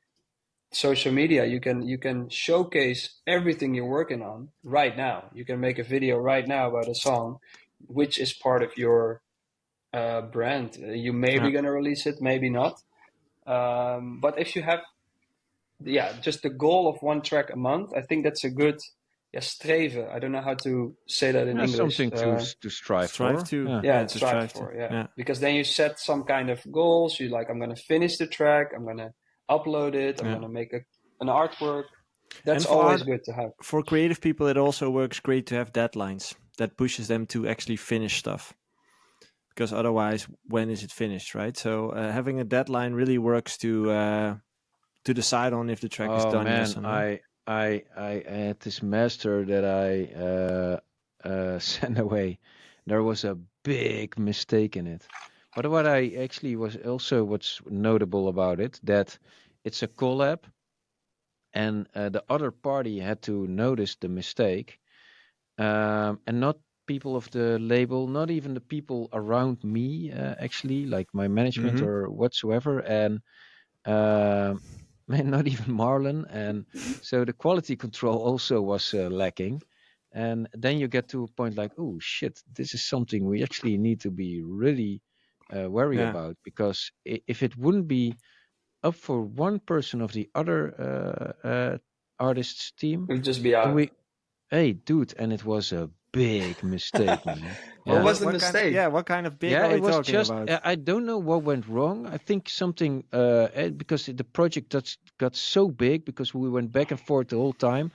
social media. You can showcase everything you're working on right now. You can make a video right now about a song, which is part of your brand. You may Yeah. be gonna release it, maybe not. But if you have just the goal of one track a month, I think that's a good streven. I don't know how to say that in English. Something to strive for. To. Yeah, strive for. Yeah. Because then you set some kind of goals. You like, I'm going to finish the track. I'm going to upload it. I'm going to make an artwork. That's always good to have. For creative people, it also works great to have deadlines that pushes them to actually finish stuff. Because otherwise, when is it finished, right? So having a deadline really works to decide on if the track is done. Man, yes or no. I had this master that I sent away. There was a big mistake in it. But what I actually was also what's notable about it, that it's a collab, and the other party had to notice the mistake, and not people of the label, not even the people around me, actually, like my management or whatsoever, and not even Marlon. And so the quality control also was lacking. And then you get to a point like, oh shit, this is something we actually need to be really wary about, because if it wouldn't be up for one person of the other artist's team, it would just be out. Hey, dude, and it was a big mistake, man. What was the mistake? What kind of big are we talking about? I don't know what went wrong. I think something, because the project got so big, because we went back and forth the whole time.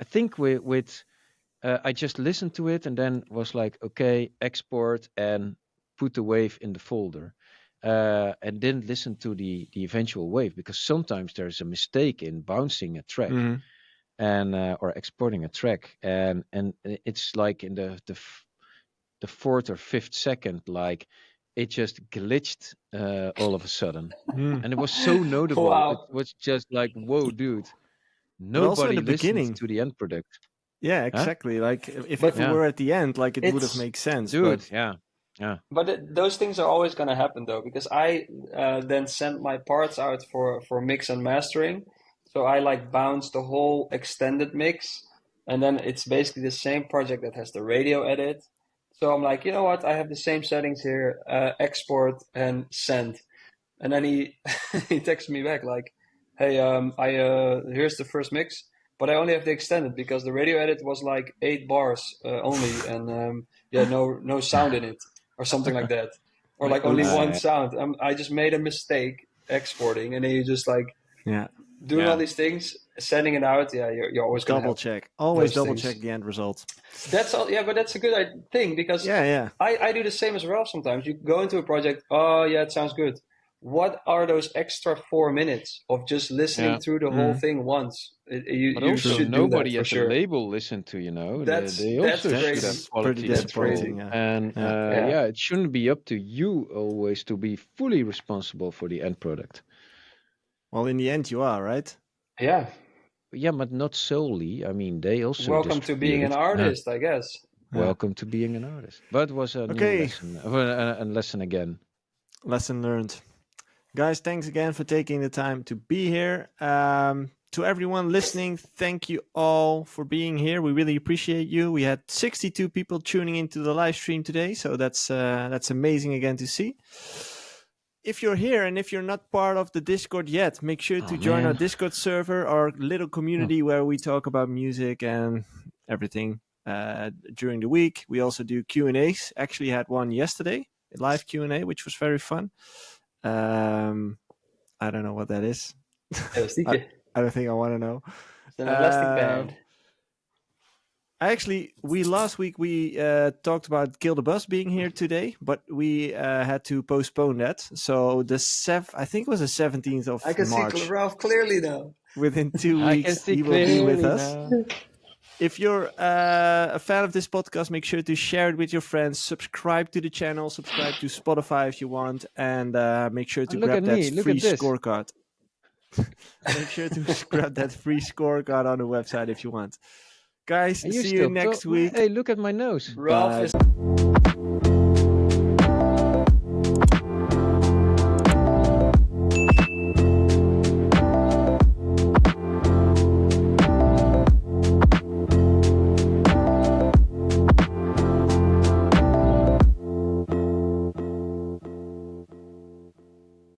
I think I just listened to it and then was like, okay, export and put the wave in the folder. And didn't listen to the eventual wave, because sometimes there's a mistake in bouncing a track. And or exporting a track, and it's like in the fourth or fifth second, like it just glitched all of a sudden, and it was so notable. Wow. It was just like, whoa, dude! Nobody listened to the end product. Yeah, exactly. Like if it were at the end, like it would have made sense, dude. But... Yeah. But those things are always going to happen though, because I then sent my parts out for mix and mastering. So I like bounce the whole extended mix, and then it's basically the same project that has the radio edit. So I'm like, you know what? I have the same settings here, export and send. And then he texts me back like, hey, here's the first mix, but I only have the extended because the radio edit was like 8 bars only, and no sound in it or something like that, or like only one sound. I just made a mistake exporting, and then you just like doing all these things, sending it out. Yeah, you're always gonna double check. Always double check the end result. That's all. Yeah, but that's a good thing, because I do the same as well. Sometimes you go into a project. Oh yeah, it sounds good. What are those extra 4 minutes of just listening through the whole thing once? You should nobody do that at the label listened to, they also should have quality control. And it shouldn't be up to you always to be fully responsible for the end product. Well, in the end, you are, right? Yeah. Yeah, but not solely. I mean, they also. Welcome to being an artist, I guess. Welcome to being an artist. But it was a new lesson, a lesson again. Lesson learned. Guys, thanks again for taking the time to be here. To everyone listening, thank you all for being here. We really appreciate you. We had 62 people tuning into the live stream today, so that's amazing again to see. If you're here and if you're not part of the Discord yet, make sure to join our Discord server, our little community where we talk about music and everything during the week. We also do Q&As. Actually had one yesterday, a live Q&A, which was very fun. I don't know what that is. I don't think I want to know. It's an elastic band. Last week we talked about Kill the Bus being here today, but we had to postpone that. So I think it was the 17th of March. I can see Ralph clearly now. Within 2 weeks, he will be with us. If you're a fan of this podcast, make sure to share it with your friends. Subscribe to the channel. Subscribe to Spotify if you want, and make sure to grab that free scorecard. Make sure to grab that free scorecard on the website if you want. Guys, see you next week. Hey, look at my nose. Ralph is...